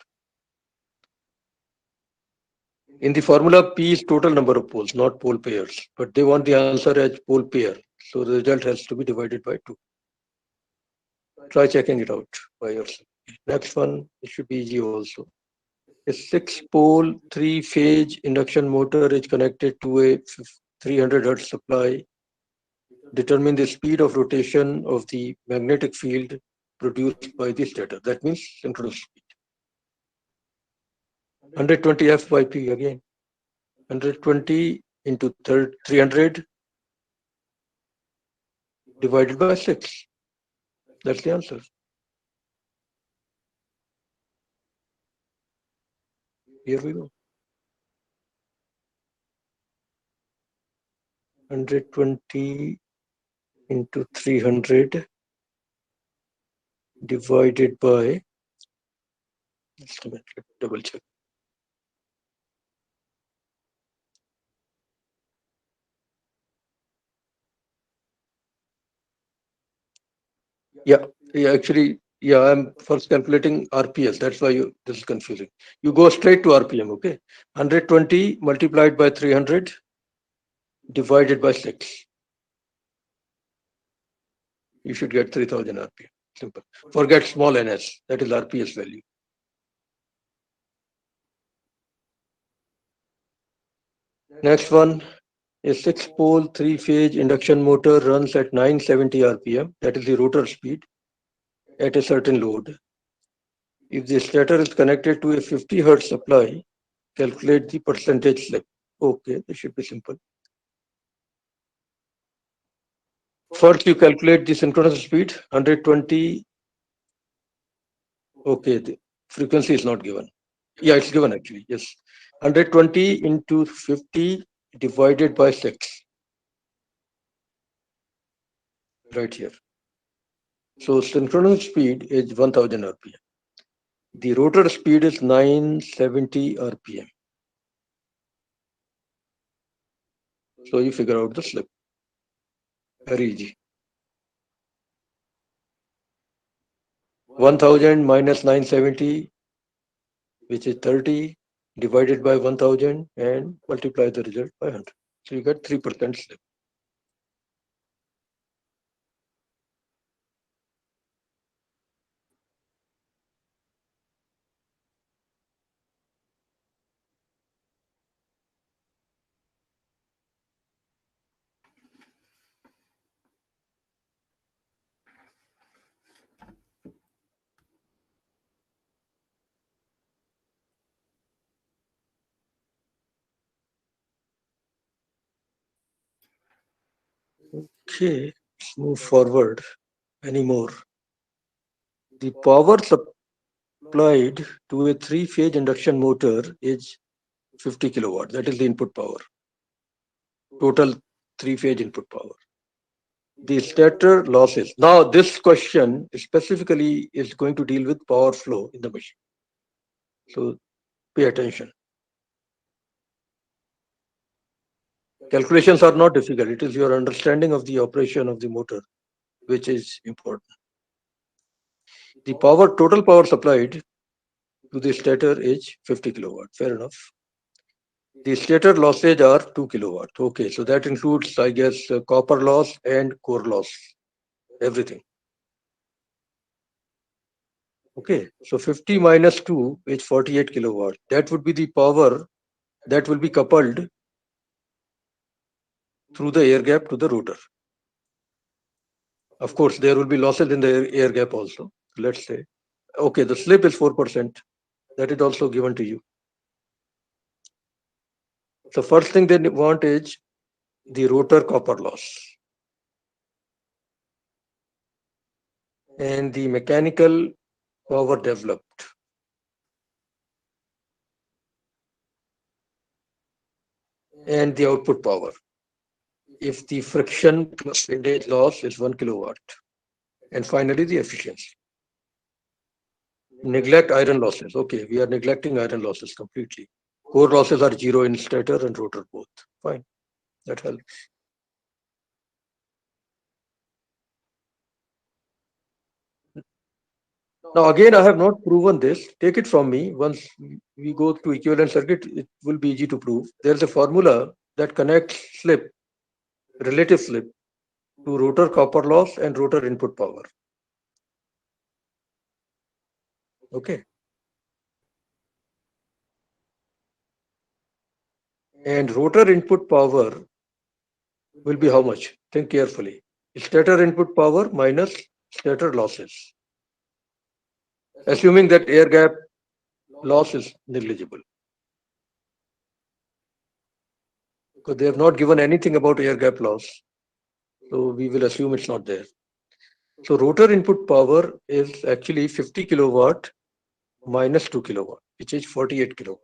In the formula, P is total number of poles, not pole pairs, but they want the answer as pole pair. So the result has to be divided by 2. Try checking it out by yourself. Next one, it should be easy also. A 6-pole, 3-phase induction motor is connected to a 300 Hertz supply. Determine the speed of rotation of the magnetic field produced by the stator. That means synchronous speed. 120 F by P again. 120 into 300 divided by 6. That's the answer. Here we go. 120 into 300 divided by, just a minute, let me double check. Actually, I'm first calculating RPS. That's why this is confusing. You go straight to RPM, okay? 120 multiplied by 300 divided by 6. You should get 3000 RPM. Simple. Forget small ns. That is RPS value. Next one, a 6-pole, 3-phase induction motor runs at 970 RPM. That is the rotor speed at a certain load. If the stator is connected to a 50 Hertz supply, calculate the percentage slip. Okay, this should be simple. First, you calculate the synchronous speed, 120. Okay, the frequency is not given. Yeah, it's given actually, yes. 120 into 50 divided by 6. Right here. So synchronous speed is 1000 RPM. The rotor speed is 970 RPM. So you figure out the slip. Very easy. 1000 minus 970, which is 30, divided by 1000 and multiply the result by 100. So you get 3% slip. Okay, let's move forward anymore. The power supplied to a 3-phase induction motor is 50 kilowatt. That is the input power. Total 3-phase input power. The stator losses. Now, this question specifically is going to deal with power flow in the machine. So pay attention. Calculations are not difficult. It is your understanding of the operation of the motor which is important. The total power supplied to the stator is 50 kilowatt. Fair enough. The stator losses are 2 kilowatt. Okay, so that includes, I guess, copper loss and core loss, everything. Okay, so 50 minus 2 is 48 kilowatt. That would be the power that will be coupled through the air gap to the rotor. Of course, there will be losses in the air gap also. Let's say, okay, the slip is 4%. That is also given to you. So first thing they want is the rotor copper loss and the mechanical power developed and the output power if the friction plus windage loss is 1 kilowatt. And finally, the efficiency. Neglect iron losses. Okay, we are neglecting iron losses completely. Core losses are zero in stator and rotor both. Fine, that helps. Now, again, I have not proven this. Take it from me. Once we go to equivalent circuit, it will be easy to prove. There's a formula that connects slip, relative slip, to rotor copper loss and rotor input power. Okay. And rotor input power will be how much? Think carefully. Stator input power minus stator losses, assuming that air gap loss is negligible. Because they have not given anything about air gap loss. So we will assume it's not there. So rotor input power is actually 50 kilowatt minus 2 kilowatt, which is 48 kilowatt.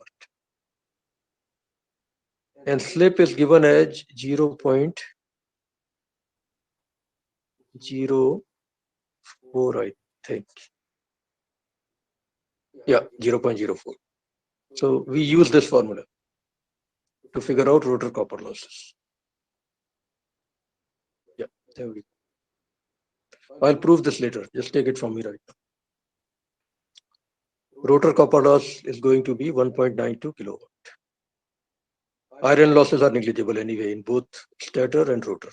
And slip is given as 0.04, I think. Yeah, 0.04. So we use this formula to figure out rotor copper losses. Yeah, there we go. I'll prove this later. Just take it from me right now. Rotor copper loss is going to be 1.92 kilowatt. Iron losses are negligible anyway in both stator and rotor.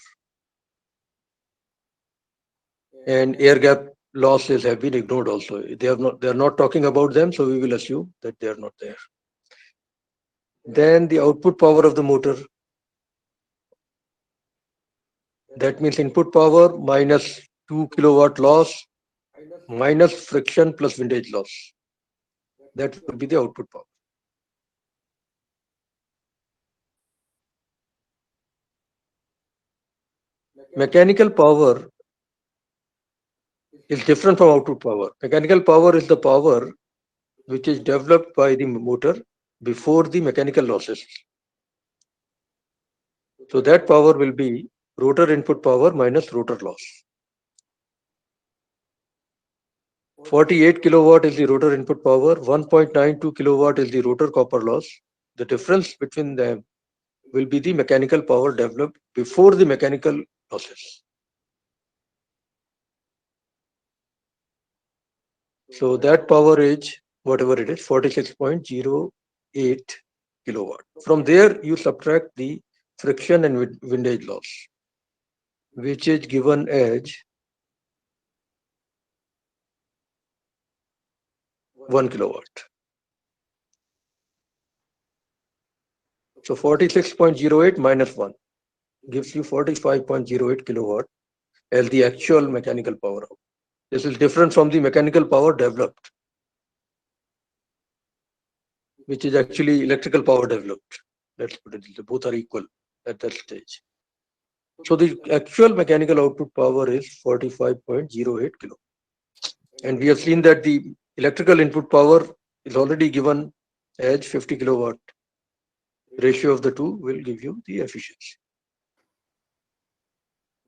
And air gap losses have been ignored also. They are not talking about them, so we will assume that they are not there. Then the output power of the motor. That means input power minus 2 kilowatt loss minus friction plus windage loss. That will be the output power. Mechanical power is different from output power. Mechanical power is the power which is developed by the motor before the mechanical losses. So that power will be rotor input power minus rotor loss. 48 kilowatt is the rotor input power, 1.92 kilowatt is the rotor copper loss. The difference between them will be the mechanical power developed before the mechanical losses. So that power is whatever it is, 46.08 kilowatt. From there, you subtract the friction and windage loss, which is given as 1 kilowatt. So 46.08 minus 1 gives you 45.08 kilowatt as the actual mechanical power out. This is different from the mechanical power developed, which is actually electrical power developed. Let's put it this way, both are equal at that stage. So the actual mechanical output power is 45.08 kilo. And we have seen that the electrical input power is already given as 50 kilowatt. Ratio of the two will give you the efficiency,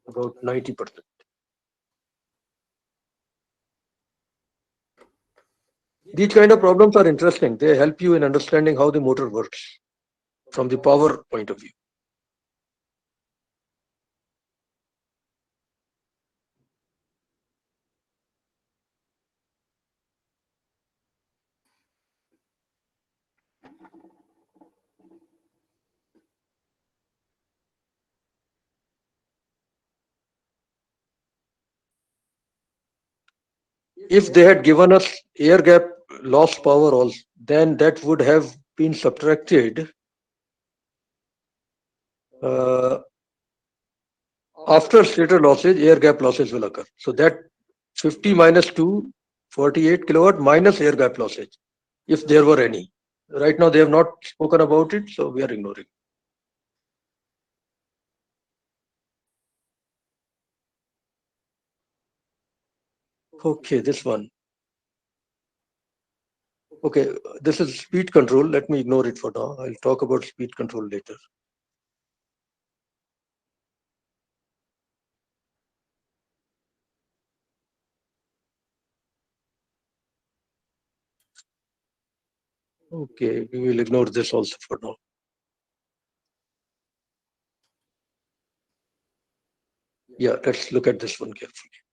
about 90%. These kind of problems are interesting. They help you in understanding how the motor works from the power point of view. If they had given us air gap loss power also, then that would have been subtracted after stator losses, air gap losses will occur. So that 50 minus 2, 48 kilowatt minus air gap losses, if there were any. Right now they have not spoken about it, so we are ignoring. Okay, this one. Okay, this is speed control. Let me ignore it for now. I'll talk about speed control later. Okay, we will ignore this also for now. Yeah, let's look at this one carefully.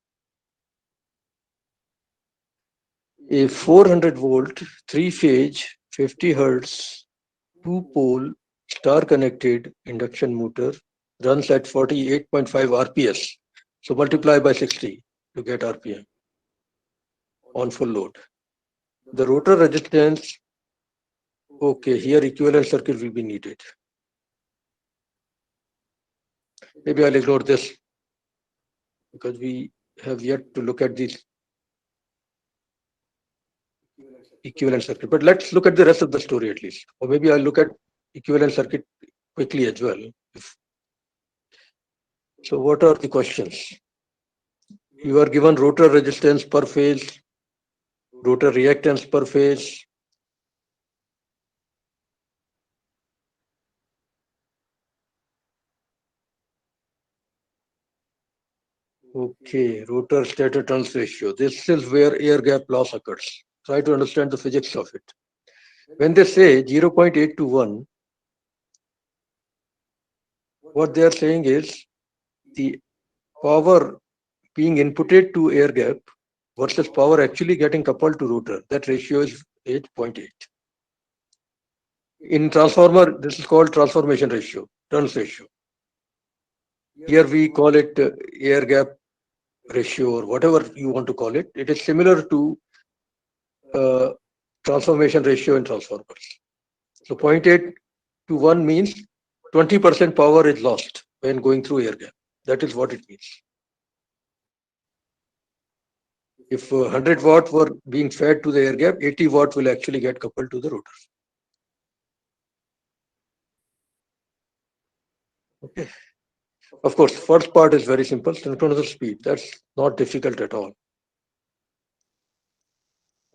A 400 volt, three phase, 50 hertz, two pole, star connected induction motor runs at 48.5 RPS. So multiply by 60 to get RPM on full load. The rotor resistance, okay, here equivalent circuit will be needed. Maybe I'll ignore this because we have yet to look at this equivalent circuit. But let's look at the rest of the story at least. Or maybe I'll look at equivalent circuit quickly as well. So what are the questions? You are given rotor resistance per phase, rotor reactance per phase. Okay, rotor stator turns ratio. This is where air gap loss occurs. Try to understand the physics of it. When they say 0.8 to 1, what they are saying is the power being inputted to air gap versus power actually getting coupled to rotor. That ratio is 8.8. In transformer, this is called transformation ratio, turns ratio. Here we call it air gap ratio or whatever you want to call it. It is similar to uh, transformation ratio in transformers. So 0.8 to 1 means 20% power is lost when going through air gap. That is what it means. If 100 watt were being fed to the air gap, 80 watt will actually get coupled to the rotor. Okay. Of course, first part is very simple, synchronous speed. That's not difficult at all.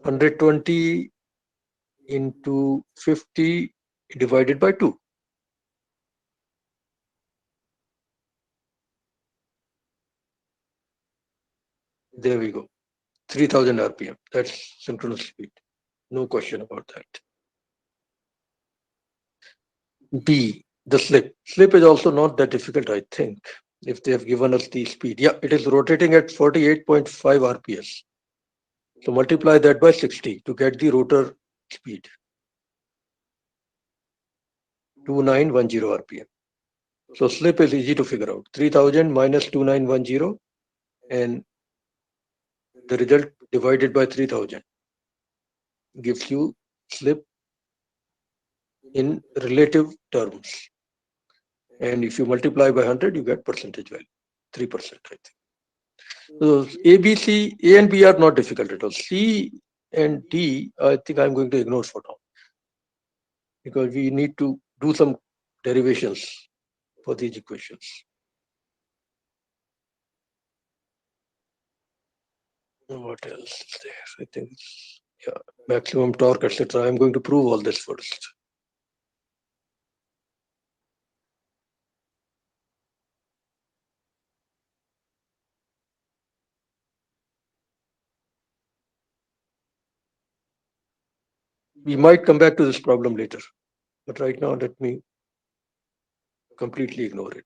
120 into 50 divided by 2. There we go. 3000 RPM. That's synchronous speed. No question about that. B, the slip. Slip is also not that difficult, I think, if they have given us the speed. Yeah, it is rotating at 48.5 RPS. So multiply that by 60 to get the rotor speed. 2910 RPM. So slip is easy to figure out. 3000 minus 2910 and the result divided by 3000 gives you slip in relative terms. And if you multiply by 100, you get percentage value, 3%, I think. So A, B, C, A and B are not difficult at all. C and D, I think I'm going to ignore for now because we need to do some derivations for these equations. What else is there? I think it's, yeah, maximum torque, etc. I'm going to prove all this first. We might come back to this problem later, but right now let me completely ignore it.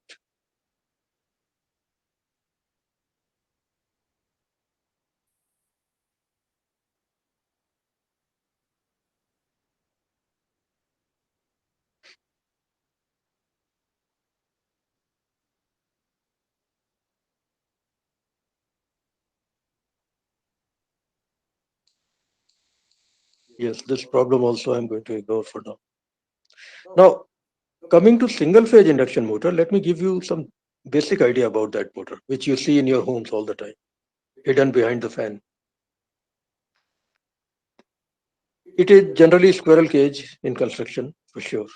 Yes, this problem also I'm going to ignore for now. Now, coming to single phase induction motor, let me give you some basic idea about that motor, which you see in your homes all the time, hidden behind the fan. It is generally squirrel cage in construction for sure,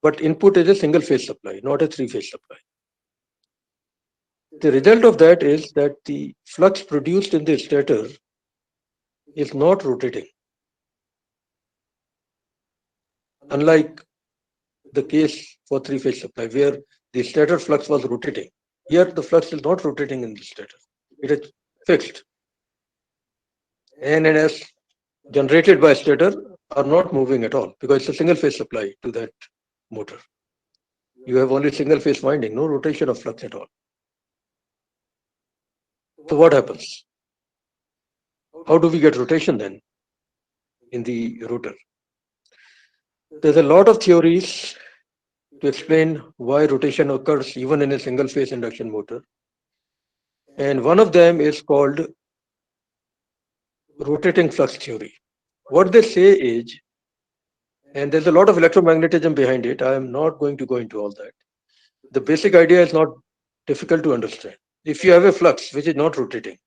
but input is a single phase supply, not a three phase supply. The result of that is that the flux produced in the stator is not rotating. Unlike the case for three-phase supply, where the stator flux was rotating. Here, the flux is not rotating in the stator. It is fixed. N and S generated by stator are not moving at all because it's a single-phase supply to that motor. You have only single-phase winding, no rotation of flux at all. So what happens? How do we get rotation then in the rotor? There's a lot of theories to explain why rotation occurs even in a single-phase induction motor. And one of them is called rotating flux theory. What they say is, and there's a lot of electromagnetism behind it, I am not going to go into all that. The basic idea is not difficult to understand. If you have a flux which is not rotating,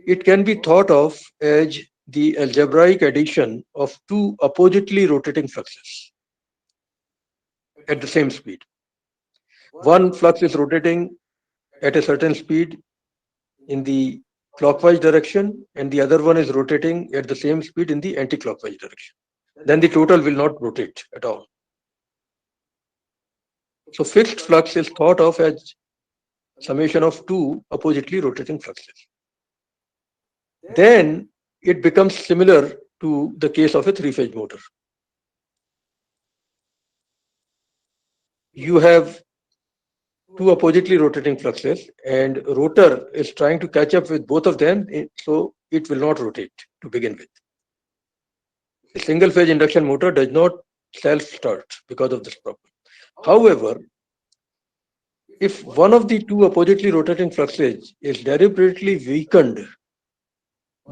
it can be thought of as the algebraic addition of two oppositely rotating fluxes at the same speed. One flux is rotating at a certain speed in the clockwise direction, and the other one is rotating at the same speed in the anti-clockwise direction. Then the total will not rotate at all. So fixed flux is thought of as summation of two oppositely rotating fluxes. Then it becomes similar to the case of a three-phase motor. You have two oppositely rotating fluxes, and rotor is trying to catch up with both of them, so it will not rotate to begin with. A single-phase induction motor does not self-start because of this problem. However, if one of the two oppositely rotating fluxes is deliberately weakened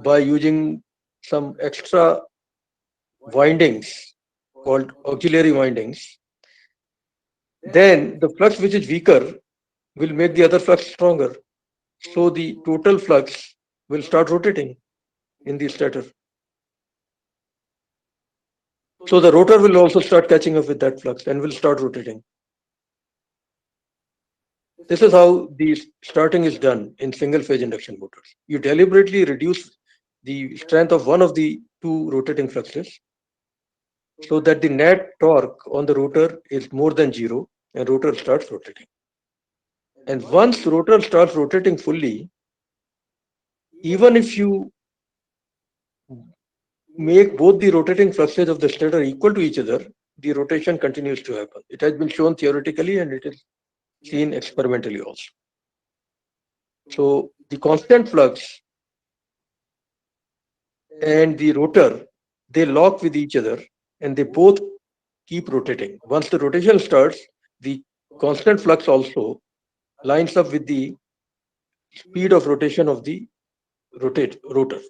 by using some extra windings called auxiliary windings, then the flux which is weaker will make the other flux stronger. So the total flux will start rotating in the stator. So the rotor will also start catching up with that flux and will start rotating. This is how the starting is done in single-phase induction motors. You deliberately reduce the strength of one of the two rotating fluxes so that the net torque on the rotor is more than zero and rotor starts rotating. And once rotor starts rotating fully, even if you make both the rotating fluxes of the stator equal to each other, the rotation continues to happen. It has been shown theoretically and it is seen experimentally also. So the constant flux and the rotor, they lock with each other and they both keep rotating. Once the rotation starts, the constant flux also lines up with the speed of rotation of the rotor.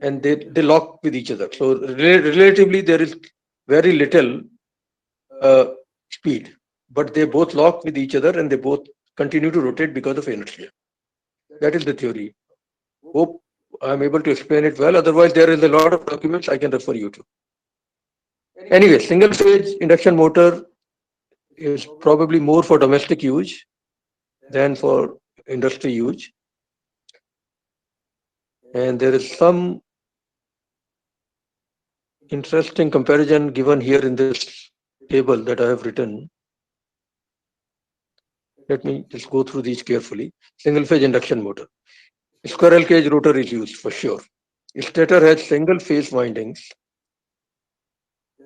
And they lock with each other. So relatively, there is very little speed, but they both lock with each other and they both continue to rotate because of inertia. That is the theory. Hope I'm able to explain it well. Otherwise, there is a lot of documents I can refer you to. Anyway, single phase induction motor is probably more for domestic use than for industry use. And there is some interesting comparison given here in this table that I have written. Let me just go through these carefully. Single phase induction motor. Squirrel cage rotor is used for sure. Stator has single phase windings.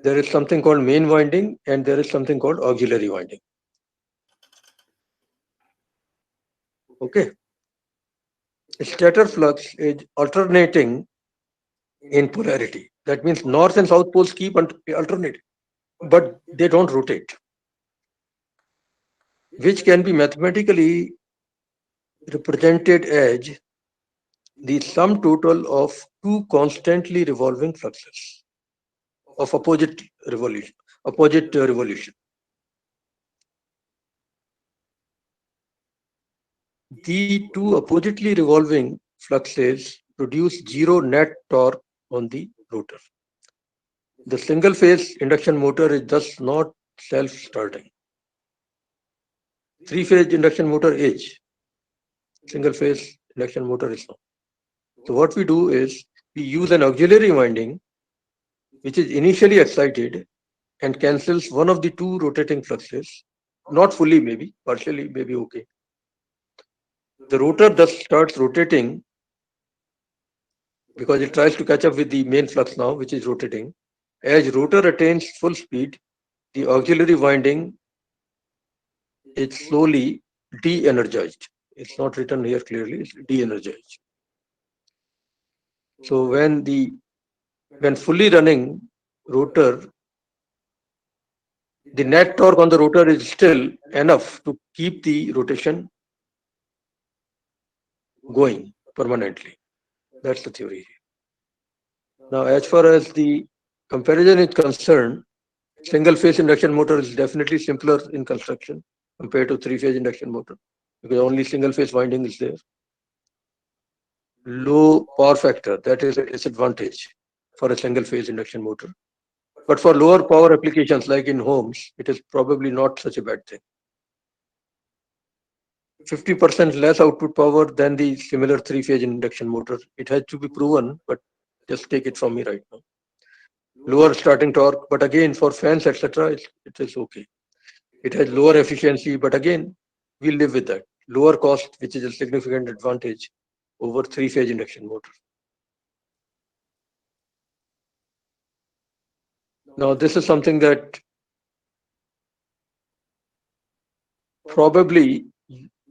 There is something called main winding and there is something called auxiliary winding. Okay. Stator flux is alternating in polarity. That means north and south poles keep alternating, but they don't rotate, which can be mathematically represented as the sum total of two constantly revolving fluxes of opposite revolution. The two oppositely revolving fluxes produce zero net torque on the rotor. The single phase induction motor is thus not self-starting. Three phase induction motor is. Single phase induction motor is not. So what we do is we use an auxiliary winding which is initially excited and cancels one of the two rotating fluxes, not fully maybe, partially maybe okay. The rotor thus starts rotating because it tries to catch up with the main flux now, which is rotating. As rotor attains full speed, the auxiliary winding is slowly de-energized. It's not written here clearly, it's de-energized. So when fully running rotor, the net torque on the rotor is still enough to keep the rotation going permanently. That's the theory. Now, as far as the comparison is concerned, single phase induction motor is definitely simpler in construction compared to three phase induction motor because only single phase winding is there. Low power factor, that is a disadvantage for a single phase induction motor. But for lower power applications like in homes, it is probably not such a bad thing. 50% less output power than the similar three phase induction motor. It has to be proven, but just take it from me right now. Lower starting torque, but again for fans, etc., it is okay. It has lower efficiency, but again, we live with that. Lower cost, which is a significant advantage over three phase induction motor. Now, this is something that probably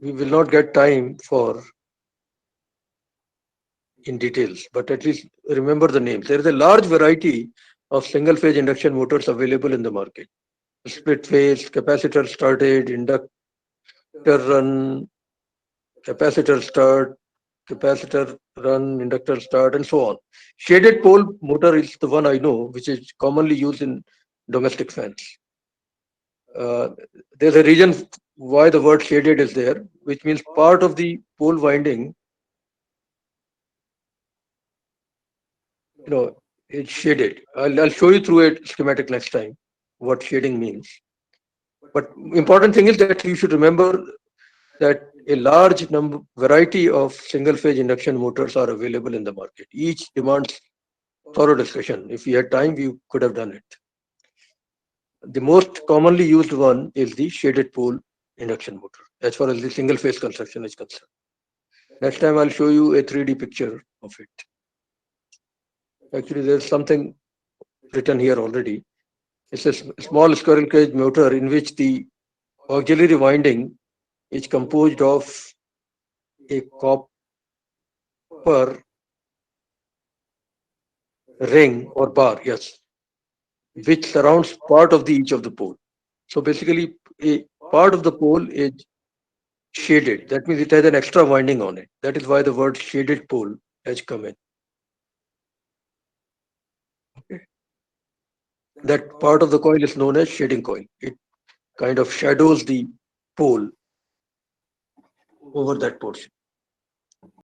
we will not get time for in details, but at least remember the names. There is a large variety of single phase induction motors available in the market. Split phase, capacitor started, inductor run, capacitor start, capacitor run, inductor start, and so on. Shaded pole motor is the one I know, which is commonly used in domestic fans. Uh, there's a reason why the word shaded is there, which means part of the pole winding, it's shaded. I'll show you through a schematic next time what shading means. But important thing is that you should remember that a large variety of single phase induction motors are available in the market. Each demands thorough discussion. If we had time, we could have done it. The most commonly used one is the shaded pole induction motor, as far as the single phase construction is concerned. Next time, I'll show you a 3D picture of it. Actually, there's something written here already. It's a small squirrel cage motor in which the auxiliary winding is composed of a copper ring or bar, yes, which surrounds part of the each of the pole. So basically, a part of the pole is shaded. That means it has an extra winding on it. That is why the word shaded pole has come in. Okay. That part of the coil is known as shading coil. It kind of shadows the pole over that portion.